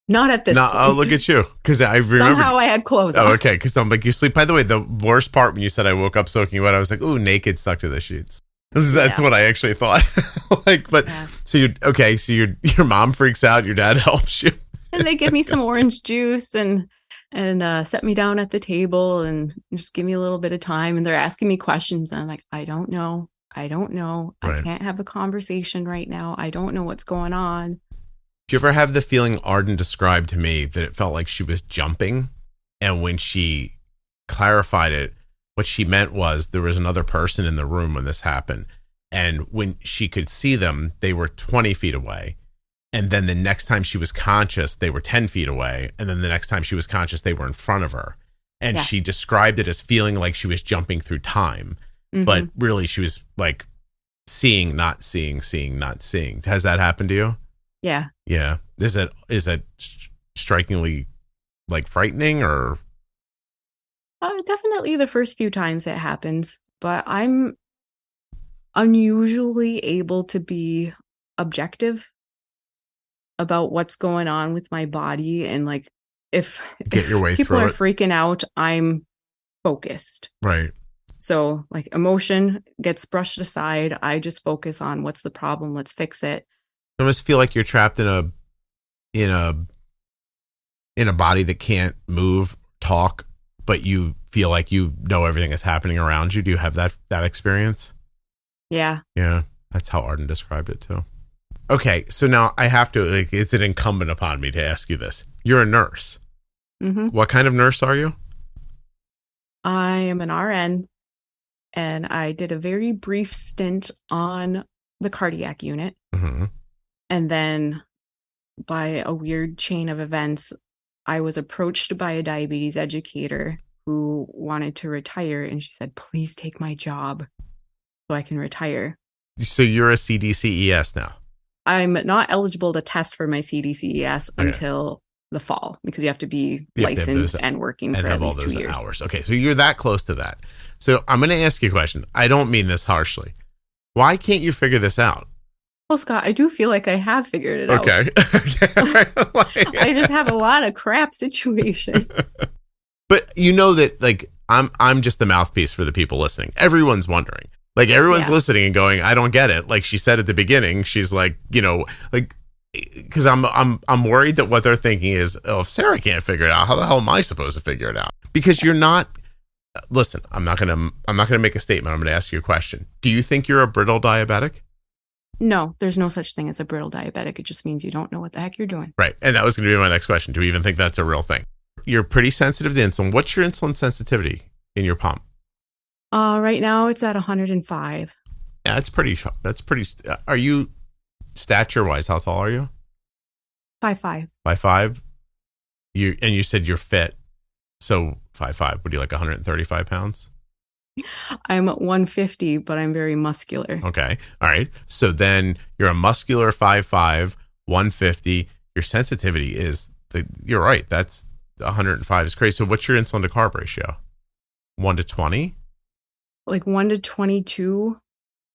Not at this point. Oh, look at you. Because I remember. Somehow I had clothes on. Oh, okay. Because I'm like, you sleep. By the way, the worst part when you said I woke up soaking wet, I was like, ooh, naked, stuck to the sheets. That's what I actually thought. So your mom freaks out, your dad helps you. And they give me some orange juice and set me down at the table and just give me a little bit of time. And they're asking me questions. And I'm like, I don't know. Right. I can't have a conversation right now. I don't know what's going on. Do you ever have the feeling Arden described to me that it felt like she was jumping? And when she clarified it, what she meant was there was another person in the room when this happened. And when she could see them, they were 20 feet away. And then the next time she was conscious, they were 10 feet away. And then the next time she was conscious, they were in front of her. And she described it as feeling like she was jumping through time. Mm-hmm. But really, she was like seeing, not seeing, seeing, not seeing. Has that happened to you? Yeah. Yeah. Is that strikingly like frightening or? Definitely the first few times it happens, but I'm unusually able to be objective about what's going on with my body. And like, if people are freaking out, I'm focused. Right. So like emotion gets brushed aside. I just focus on what's the problem. Let's fix it. I almost feel like you're trapped in a body that can't move, talk, but you feel like you know everything that's happening around you. Do you have that experience? Yeah. Yeah. That's how Arden described it too. Okay. So now I have to, like, it's an incumbent upon me to ask you this. You're a nurse. Mm-hmm. What kind of nurse are you? I am an RN. and I did a very brief stint on the cardiac unit. Mm-hmm. And then by a weird chain of events, I was approached by a diabetes educator who wanted to retire. And she said, please take my job so I can retire. So you're a CDCES now? I'm not eligible to test for my CDCES until the fall because you have to be licensed and working for at least 2 years. Hours. Okay, so you're that close to that. So I'm going to ask you a question. I don't mean this harshly. Why can't you figure this out? Well, Scott, I do feel like I have figured it out. Okay. I just have a lot of crap situations. But you know that, like, I'm just the mouthpiece for the people listening. Everyone's wondering. Like, everyone's listening and going, I don't get it. Like she said at the beginning, she's like, you know, like, because I'm worried that what they're thinking is, oh, if Sarah can't figure it out, how the hell am I supposed to figure it out? Because you're not. Listen, I'm not gonna make a statement. I'm gonna ask you a question. Do you think you're a brittle diabetic? No, there's no such thing as a brittle diabetic. It just means you don't know what the heck you're doing. Right, and that was going to be my next question. Do you even think that's a real thing? You're pretty sensitive to insulin. What's your insulin sensitivity in your pump? Right now it's at 105. Yeah, that's pretty. Are you stature wise? How tall are you? 5'5". 5'5". You said you're fit, so 5'5". What are you, like 135 pounds? I'm 150, but I'm very muscular. Okay, all right. So then you're a muscular 5'5", 150. Your sensitivity is you're right. That's 105 is crazy. So what's your insulin to carb ratio? 1 to 20? Like 1 to 22.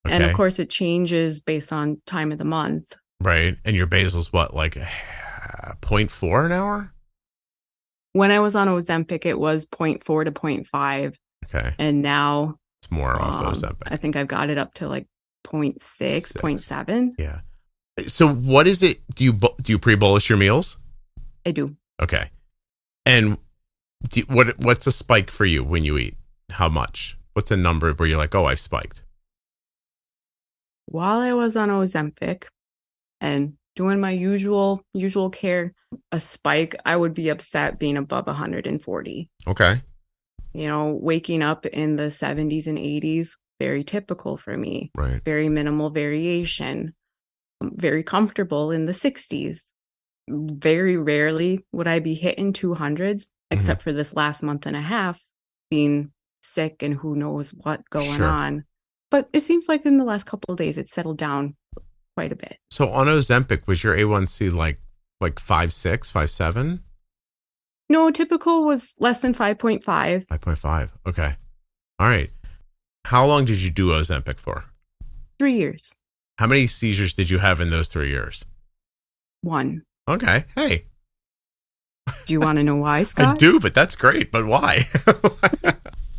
Okay. And of course it changes based on time of the month. Right. And your basal's what, like 0.4 an hour? When I was on Ozempic, it was 0.4 to 0.5. Okay. And now it's more off Ozempic. I think I've got it up to like 0.6, 0.7. Yeah. So what is it? Do you pre-bolus your meals? I do. Okay. And what's a spike for you when you eat? How much? What's a number where you're like, oh, I've spiked? While I was on Ozempic and doing my usual care, a spike, I would be upset being above 140. Okay. You know, waking up in the 70s and 80s, very typical for me. Right. Very minimal variation. Very comfortable in the 60s. Very rarely would I be hitting 200s, except for this last month and a half being sick and who knows what going on. But it seems like in the last couple of days, it's settled down quite a bit. So on Ozempic, was your A1C like 5.6, 5.7? No, typical was less than 5.5. 5.5. Okay. All right. How long did you do Ozempic for? 3 years. How many seizures did you have in those 3 years? 1. Okay. Hey. Do you want to know why, Scott? I do, but that's great. But why?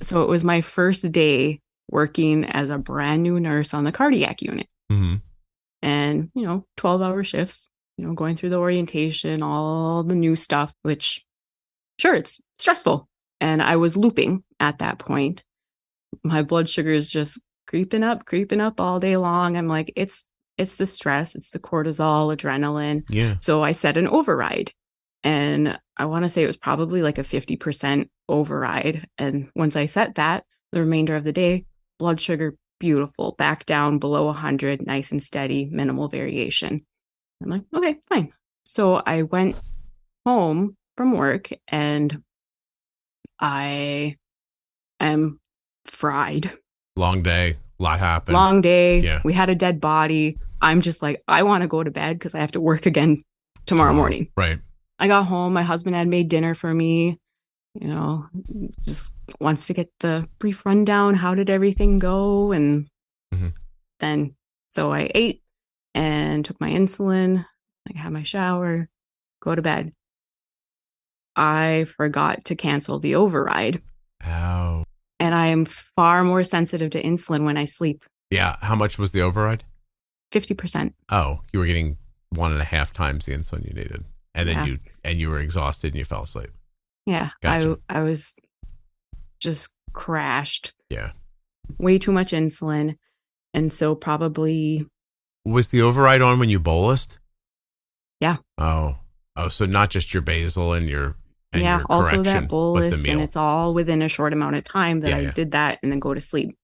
So it was my first day working as a brand new nurse on the cardiac unit. Mm-hmm. And, 12-hour shifts, going through the orientation, all the new stuff, which, sure, it's stressful. And I was looping at that point. My blood sugar is just creeping up all day long. I'm like, it's the stress, it's the cortisol, adrenaline. Yeah. So I set an override. And I want to say it was probably like a 50% override. And once I set that, the remainder of the day, blood sugar, beautiful, back down below 100, nice and steady, minimal variation. I'm like, okay, fine. So I went home from work and I am fried. Long day, a lot happened. Long day. Yeah. We had a dead body. I'm just like, I want to go to bed because I have to work again tomorrow morning. Right. I got home. My husband had made dinner for me. Just wants to get the brief rundown. How did everything go? And then, so I ate and took my insulin. I had my shower, go to bed. I forgot to cancel the override. Oh. And I am far more sensitive to insulin when I sleep. Yeah. How much was the override? 50%. Oh, you were getting 1.5 times the insulin you needed. And then you were exhausted and you fell asleep. Yeah. Gotcha. I was just crashed. Yeah. Way too much insulin. And so probably. Was the override on when you bolused? Yeah. Oh, so not just your basal and your also correction, that bolus, but the meal. And it's all within a short amount of time that I did that and then go to sleep.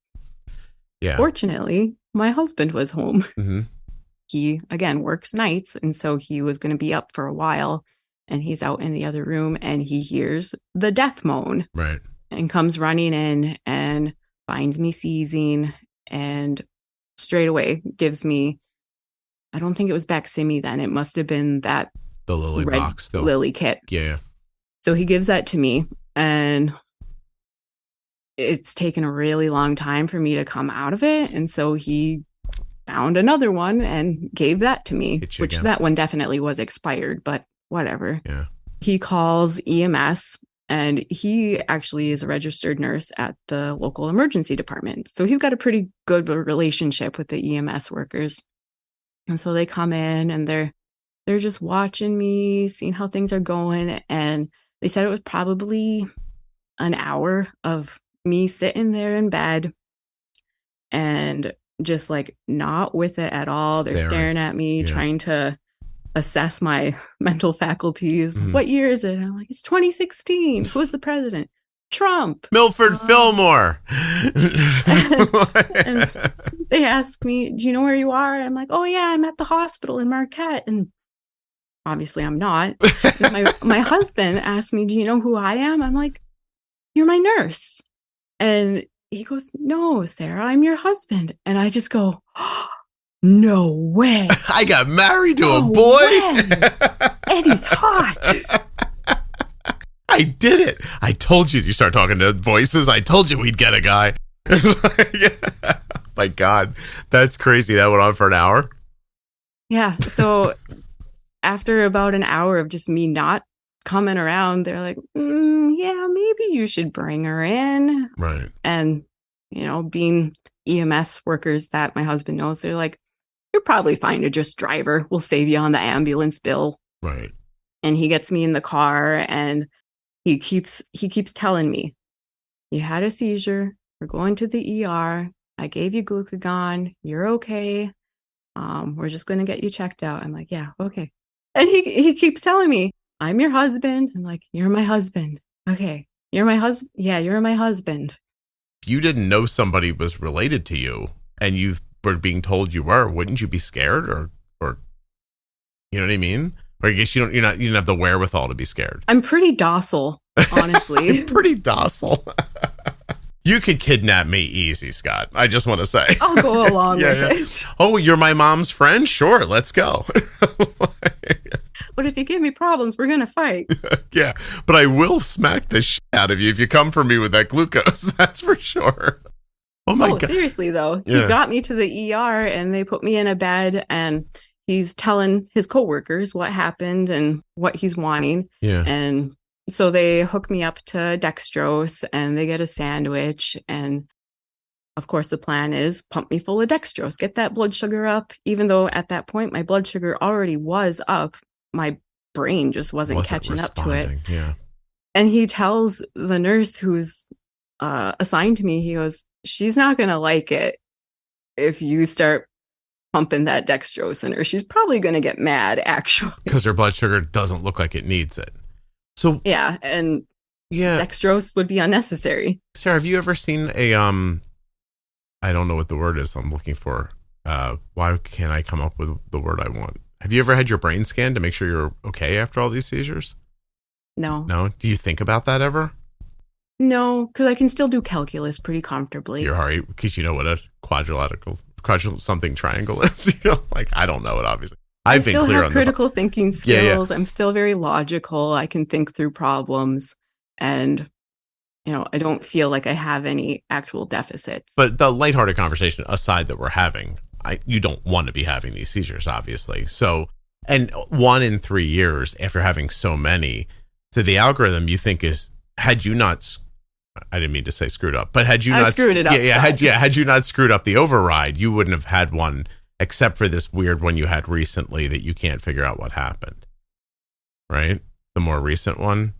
Yeah. Fortunately, my husband was home. Mm-hmm. He, again, works nights. And so he was going to be up for a while. And he's out in the other room and he hears the death moan. Right. And comes running in and finds me seizing and straight away gives me, I don't think it was Baqsimi then. It must have been that the Lilly red box, the Lilly kit. Yeah. So he gives that to me and it's taken a really long time for me to come out of it. And so he found another one and gave that to me, which again. That one definitely was expired, but whatever. Yeah. He calls EMS and he actually is a registered nurse at the local emergency department. So he's got a pretty good relationship with the EMS workers. And so they come in and they're just watching me, seeing how things are going. And they said it was probably an hour of me sitting there in bed and just like not with it at all. They're staring at me, trying to assess my mental faculties. Mm-hmm. What year is it? And I'm like, it's 2016. Who was the president? Trump. Milford Fillmore. and they ask me, do you know where you are? And I'm like, oh yeah, I'm at the hospital in Marquette. And obviously I'm not. my husband asked me, do you know who I am? I'm like, you're my nurse. And he goes, no, Sarah, I'm your husband. And I just go, oh, no way. I got married to a boy. Eddie's hot. I did it. I told you start talking to voices. I told you we'd get a guy. My God, that's crazy. That went on for an hour. Yeah. So after about an hour of just me not coming around, they're like, yeah, maybe you should bring her in. Right. And, being EMS workers that my husband knows, they're like, you're probably fine to just drive her. We'll save you on the ambulance bill. Right. And he gets me in the car and he keeps telling me, you had a seizure. We're going to the ER. I gave you glucagon. You're okay. We're just going to get you checked out. I'm like, yeah, okay. And he keeps telling me, I'm your husband. I'm like, you're my husband. Okay. You're my husband. Yeah, you're my husband. If you didn't know somebody was related to you and you were being told you were, wouldn't you be scared or you know what I mean? Or I guess you didn't have the wherewithal to be scared. I'm pretty docile, honestly. I'm pretty docile. You could kidnap me easy, Scott. I just want to say. I'll go along with it. Oh, you're my mom's friend? Sure, let's go. But if you give me problems, we're going to fight. Yeah, but I will smack the shit out of you if you come for me with that glucose. That's for sure. Oh, my God. Seriously, though. Yeah. He got me to the ER and they put me in a bed and he's telling his coworkers what happened and what he's wanting. Yeah. And so they hook me up to dextrose and they get a sandwich. And of course, the plan is pump me full of dextrose, get that blood sugar up. Even though at that point, my blood sugar already was up. My brain just wasn't catching up to it. Yeah. And he tells the nurse who's assigned to me, he goes, she's not going to like it if you start pumping that dextrose in her. She's probably going to get mad, actually. Because her blood sugar doesn't look like it needs it. So yeah, and dextrose would be unnecessary. Sarah, have you ever seen a I don't know what the word is I'm looking for. Why can't I come up with the word I want? Have you ever had your brain scanned to make sure you're okay after all these seizures? No. No? Do you think about that ever? No, because I can still do calculus pretty comfortably. You're all right, because you know what a quadrilateral something triangle is. Like, I don't know it, obviously. I've been clear on I still have critical thinking skills. Yeah. I'm still very logical. I can think through problems. And, I don't feel like I have any actual deficits. But the lighthearted conversation aside that we're having, you don't want to be having these seizures, obviously. So, and 1 in 3 years after having so many, so the algorithm you think is, had you not, I didn't mean to say screwed up, but had you not screwed it up, had you not screwed up the override, you wouldn't have had one, except for this weird one you had recently that you can't figure out what happened. Right? The more recent one.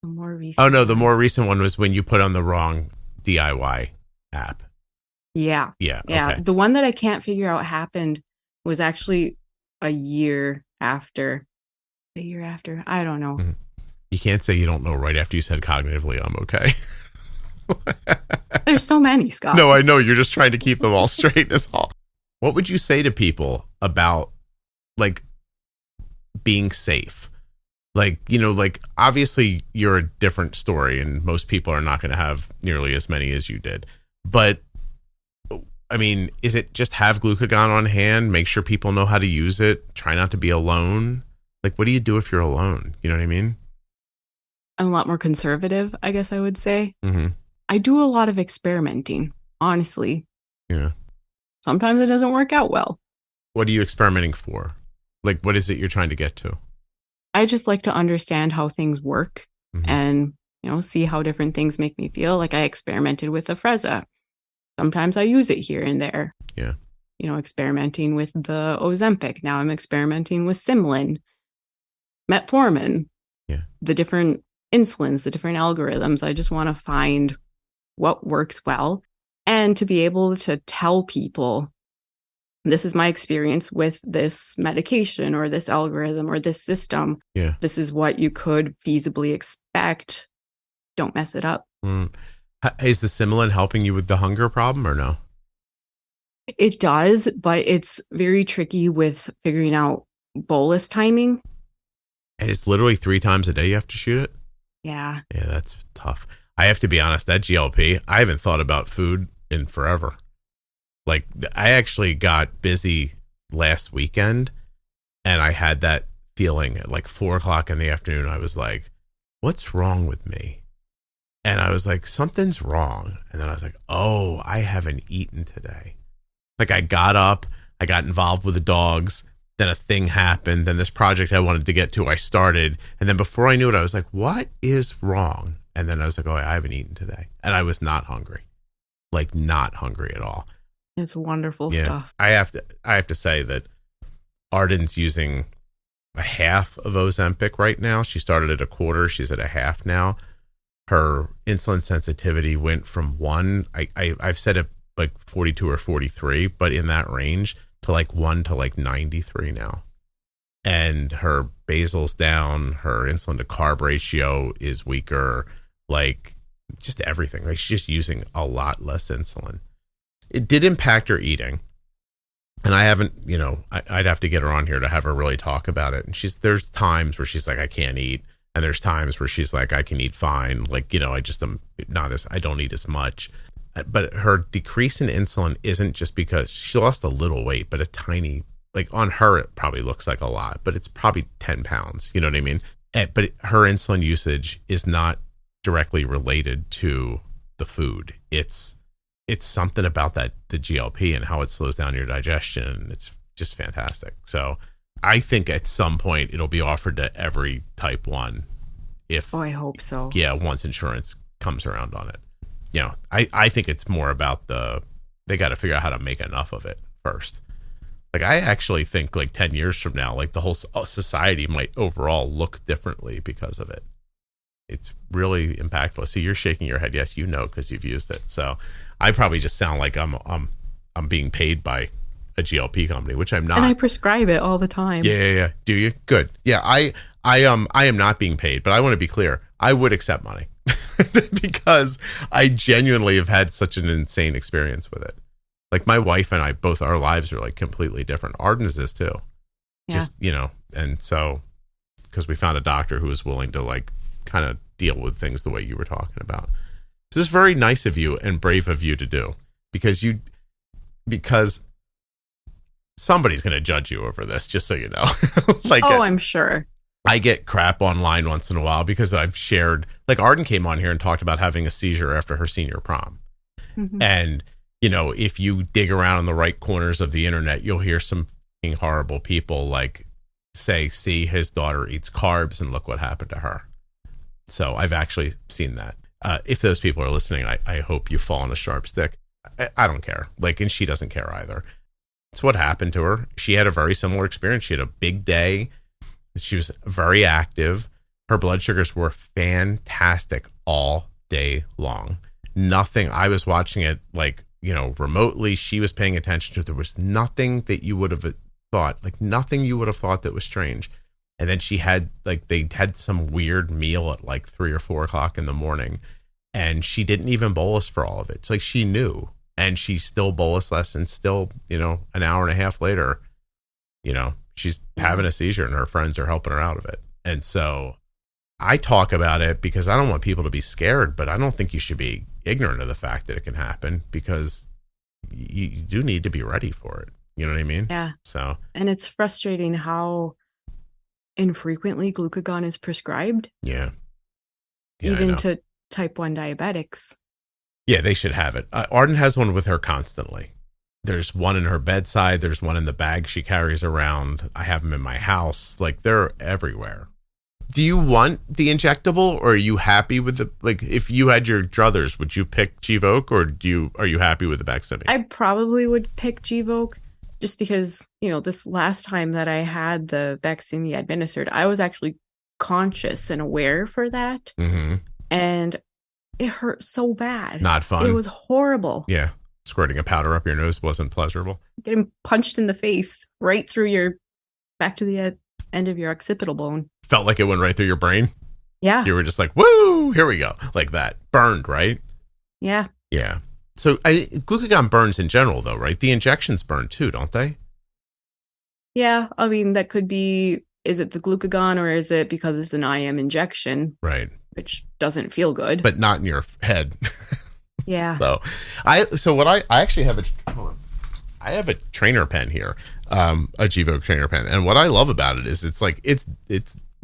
The more recent. Oh no, the more recent one was when you put on the wrong DIY app. Yeah. Yeah. Okay. The one that I can't figure out happened was actually a year after. I don't know. Mm-hmm. You can't say you don't know right after you said cognitively, I'm okay. There's so many, Scott. No, I know. You're just trying to keep them all straight as all. What would you say to people about like being safe? Like, like obviously you're a different story and most people are not going to have nearly as many as you did. But I mean, is it just have glucagon on hand, make sure people know how to use it, try not to be alone? Like, what do you do if you're alone? You know what I mean? I'm a lot more conservative, I guess I would say. Mm-hmm. I do a lot of experimenting, honestly. Yeah. Sometimes it doesn't work out well. What are you experimenting for? Like, what is it you're trying to get to? I just like to understand how things work and, see how different things make me feel. Like I experimented with Afrezza. Sometimes I use it here and there. Yeah. Experimenting with the Ozempic. Now I'm experimenting with Symlin, Metformin, the different insulins, the different algorithms. I just want to find what works well and to be able to tell people, this is my experience with this medication or this algorithm or this system. Yeah. This is what you could feasibly expect. Don't mess it up. Is the Symlin helping you with the hunger problem or no? It does, but it's very tricky with figuring out bolus timing. And it's literally 3 times a day you have to shoot it? Yeah. Yeah, that's tough. I have to be honest, that GLP, I haven't thought about food in forever. Like, I actually got busy last weekend and I had that feeling at like 4:00 in the afternoon. I was like, what's wrong with me? And I was like, something's wrong. And then I was like, oh, I haven't eaten today. Like, I got up, I got involved with the dogs, then a thing happened, then this project I wanted to get to, I started. And then before I knew it, I was like, what is wrong? And then I was like, oh, I haven't eaten today. And I was not hungry, like not hungry at all. It's wonderful stuff. I have to say that Arden's using a half of Ozempic right now. She started at a quarter. She's at a half now. Her insulin sensitivity went from 1, I've said it like 42 or 43, but in that range, to like 1 to like 93 now. And her basal's down. Her insulin to carb ratio is weaker. Like, just everything. Like, she's just using a lot less insulin. It did impact her eating. And I haven't, I'd have to get her on here to have her really talk about it. And there's times where she's like, I can't eat. And there's times where she's like, I can eat fine. Like, I just am I don't eat as much. But her decrease in insulin isn't just because she lost a little weight, but a tiny, like on her, it probably looks like a lot, but it's probably 10 pounds. You know what I mean? But her insulin usage is not directly related to the food. It's something about the GLP and how it slows down your digestion. It's just fantastic. So I think at some point it'll be offered to every type 1. I hope so. Yeah, once insurance comes around on it. I think it's more about they got to figure out how to make enough of it first. Like, I actually think like 10 years from now, like the whole society might overall look differently because of it. It's really impactful. So you're shaking your head. Yes, because you've used it. So I probably just sound like I'm being paid by a GLP company, which I'm not. And I prescribe it all the time. Yeah. Do you? Good. Yeah. I am not being paid, but I want to be clear. I would accept money because I genuinely have had such an insane experience with it. Like, my wife and I, both our lives are like completely different. Arden's is too. Yeah. Just, and so, because we found a doctor who was willing to like kind of deal with things the way you were talking about. So it's very nice of you and brave of you to do, because somebody's going to judge you over this, just so you know. I'm sure. I get crap online once in a while because I've shared, like, Arden came on here and talked about having a seizure after her senior prom. Mm-hmm. And, if you dig around in the right corners of the internet, you'll hear some horrible people like say, see, his daughter eats carbs and look what happened to her. So I've actually seen that. If those people are listening, I hope you fall on a sharp stick. I don't care. Like, and she doesn't care either. It's what happened to her. She had a very similar experience. She had a big day. She was very active. Her blood sugars were fantastic all day long. Nothing. I was watching it like, remotely. She was paying attention to it. There was nothing that you would have thought, that was strange. And then she had, like, they had some weird meal at like 3 or 4 o'clock in the morning. And she didn't even bolus for all of it. It's like she knew, and she still bolus less, and still, an hour and a half later, she's having a seizure and her friends are helping her out of it. And so I talk about it because I don't want people to be scared, but I don't think you should be ignorant of the fact that it can happen, because you do need to be ready for it. You know what I mean? Yeah. So, and it's frustrating how infrequently glucagon is prescribed. Yeah, even to type 1 diabetics. Yeah, they should have it. Arden has one with her constantly. There's one in her bedside. There's one in the bag she carries around. I have them in my house. Like, they're everywhere. Do you want the injectable, or are you happy with the, like, if you had your druthers, would you pick Gvoke, or are you happy with the Baqsimi? I probably would pick Gvoke, just because, this last time that I had the Baqsimi administered, I was actually conscious and aware for that. Mm-hmm. And it hurt so bad. Not fun. It was horrible. Yeah. Squirting a powder up your nose wasn't pleasurable. Getting punched in the face right through back to the end of your occipital bone. Felt like it went right through your brain? Yeah. You were just like, woo, here we go. Like that. Burned, right? Yeah. Yeah. So glucagon burns in general, though, right? The injections burn too, don't they? Yeah. I mean, that could be, is it the glucagon, or is it because it's an IM injection? Right. Which doesn't feel good. But not in your head. Yeah. So what I actually have I have a trainer pen here, a Gvoke trainer pen. And what I love about it is it's like, it's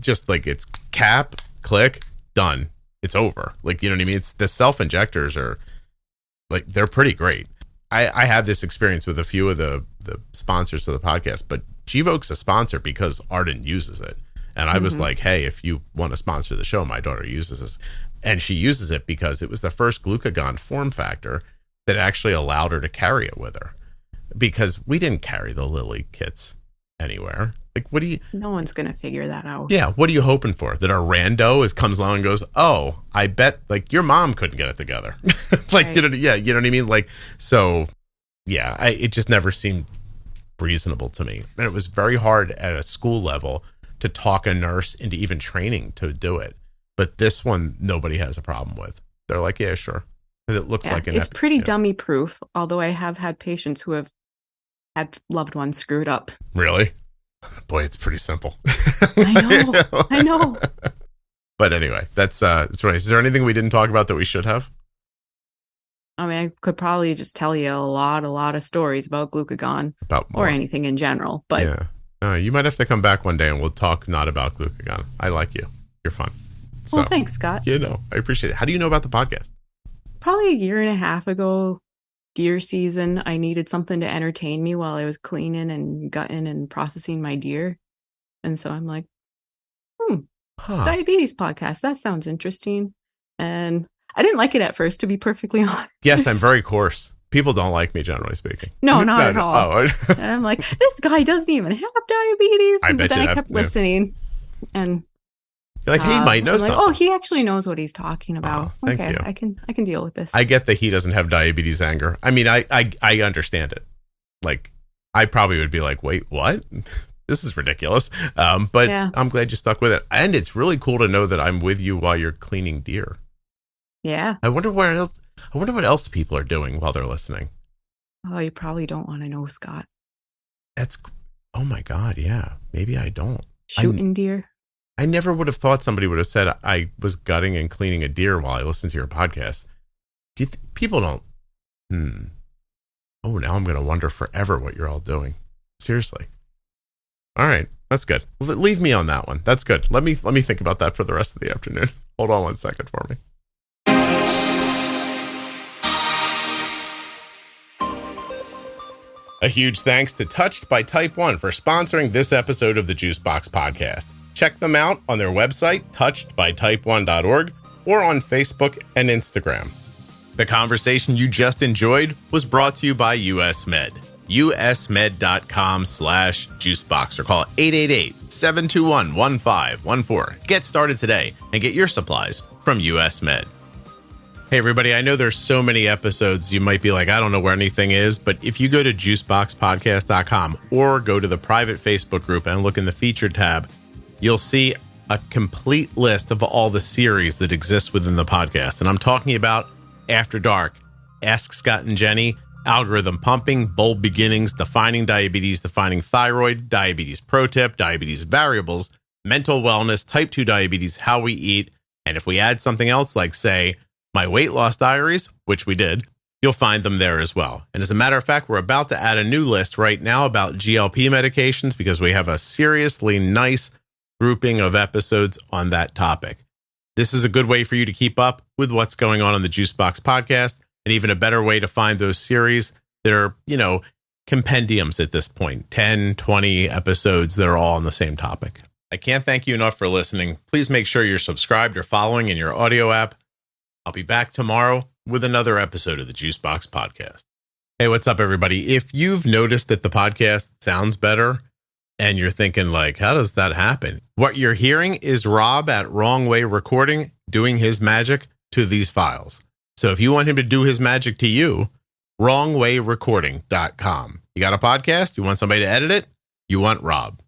just like, it's cap, click, done. It's over. Like, you know what I mean? It's the self-injectors are like, they're pretty great. I have this experience with a few of the sponsors of the podcast, but Gvoke's a sponsor because Arden uses it. And I was like, hey, if you want to sponsor the show, my daughter uses this. And she uses it because it was the first glucagon form factor that actually allowed her to carry it with her. Because we didn't carry the Lilly kits anywhere. Like, what do you... No one's going to figure that out. Yeah, what are you hoping for? That our rando comes along and goes, oh, I bet, like, your mom couldn't get it together. Like, right. You know what I mean? Like, so, yeah, it just never seemed reasonable to me. And it was very hard at a school level to talk a nurse into even training to do it. But this one, nobody has a problem with. They're like, yeah, sure. Because it looks like it's pretty dummy proof, although I have had patients who have had loved ones screwed up. Really? Boy, it's pretty simple. I know. But anyway, that's nice. Is there anything we didn't talk about that we should have? I mean, I could probably just tell you a lot of stories about glucagon or anything in general. But yeah, you might have to come back one day and we'll talk not about glucagon. I like you. You're fun. Well, thanks, Scott. I appreciate it. How do you know about the podcast? Probably a year and a half ago, deer season, I needed something to entertain me while I was cleaning and gutting and processing my deer. And so I'm like, diabetes podcast. That sounds interesting. And I didn't like it at first, to be perfectly honest. Yes, I'm very coarse. People don't like me, generally speaking. No, not at all. Oh. And I'm like, this guy doesn't even have diabetes. But I kept listening. And you're like, he might know something. Oh, he actually knows what he's talking about. Thank you. I can deal with this. I get that he doesn't have diabetes anger. I mean, I understand it. Like, I probably would be like, wait, what? This is ridiculous. But yeah. I'm glad you stuck with it. And it's really cool to know that I'm with you while you're cleaning deer. Yeah. I wonder what else people are doing while they're listening. Oh, you probably don't want to know, Scott. Oh my God. Yeah. Maybe I don't. Shooting deer. I never would have thought somebody would have said I was gutting and cleaning a deer while I listened to your podcast. Do you people don't? Oh, now I'm going to wonder forever what you're all doing. Seriously. All right. That's good. Leave me on that one. That's good. Let me think about that for the rest of the afternoon. Hold on 1 second for me. A huge thanks to Touched by Type 1 for sponsoring this episode of the Juicebox Podcast. Check them out on their website, touchedbytype1.org, or on Facebook and Instagram. The conversation you just enjoyed was brought to you by US Med. usmed.com/juicebox or call 888-721-1514. Get started today and get your supplies from US Med. Hey everybody, I know there's so many episodes you might be like, I don't know where anything is, but if you go to juiceboxpodcast.com or go to the private Facebook group and look in the featured tab, you'll see a complete list of all the series that exist within the podcast. And I'm talking about After Dark, Ask Scott and Jenny, Algorithm Pumping, Bold Beginnings, Defining Diabetes, Defining Thyroid, Diabetes Pro Tip, Diabetes Variables, Mental Wellness, Type 2 Diabetes, How We Eat. And if we add something else like, say, My Weight Loss Diaries, which we did, you'll find them there as well. And as a matter of fact, we're about to add a new list right now about GLP medications because we have a seriously nice grouping of episodes on that topic. This is a good way for you to keep up with what's going on the Juicebox podcast, and even a better way to find those series that are, compendiums at this point, 10, 20 episodes that are all on the same topic. I can't thank you enough for listening. Please make sure you're subscribed or following in your audio app. I'll be back tomorrow with another episode of the Juicebox Podcast. Hey, what's up, everybody? If you've noticed that the podcast sounds better and you're thinking like, how does that happen? What you're hearing is Rob at Wrong Way Recording doing his magic to these files. So if you want him to do his magic to you, wrongwayrecording.com. You got a podcast? You want somebody to edit it? You want Rob.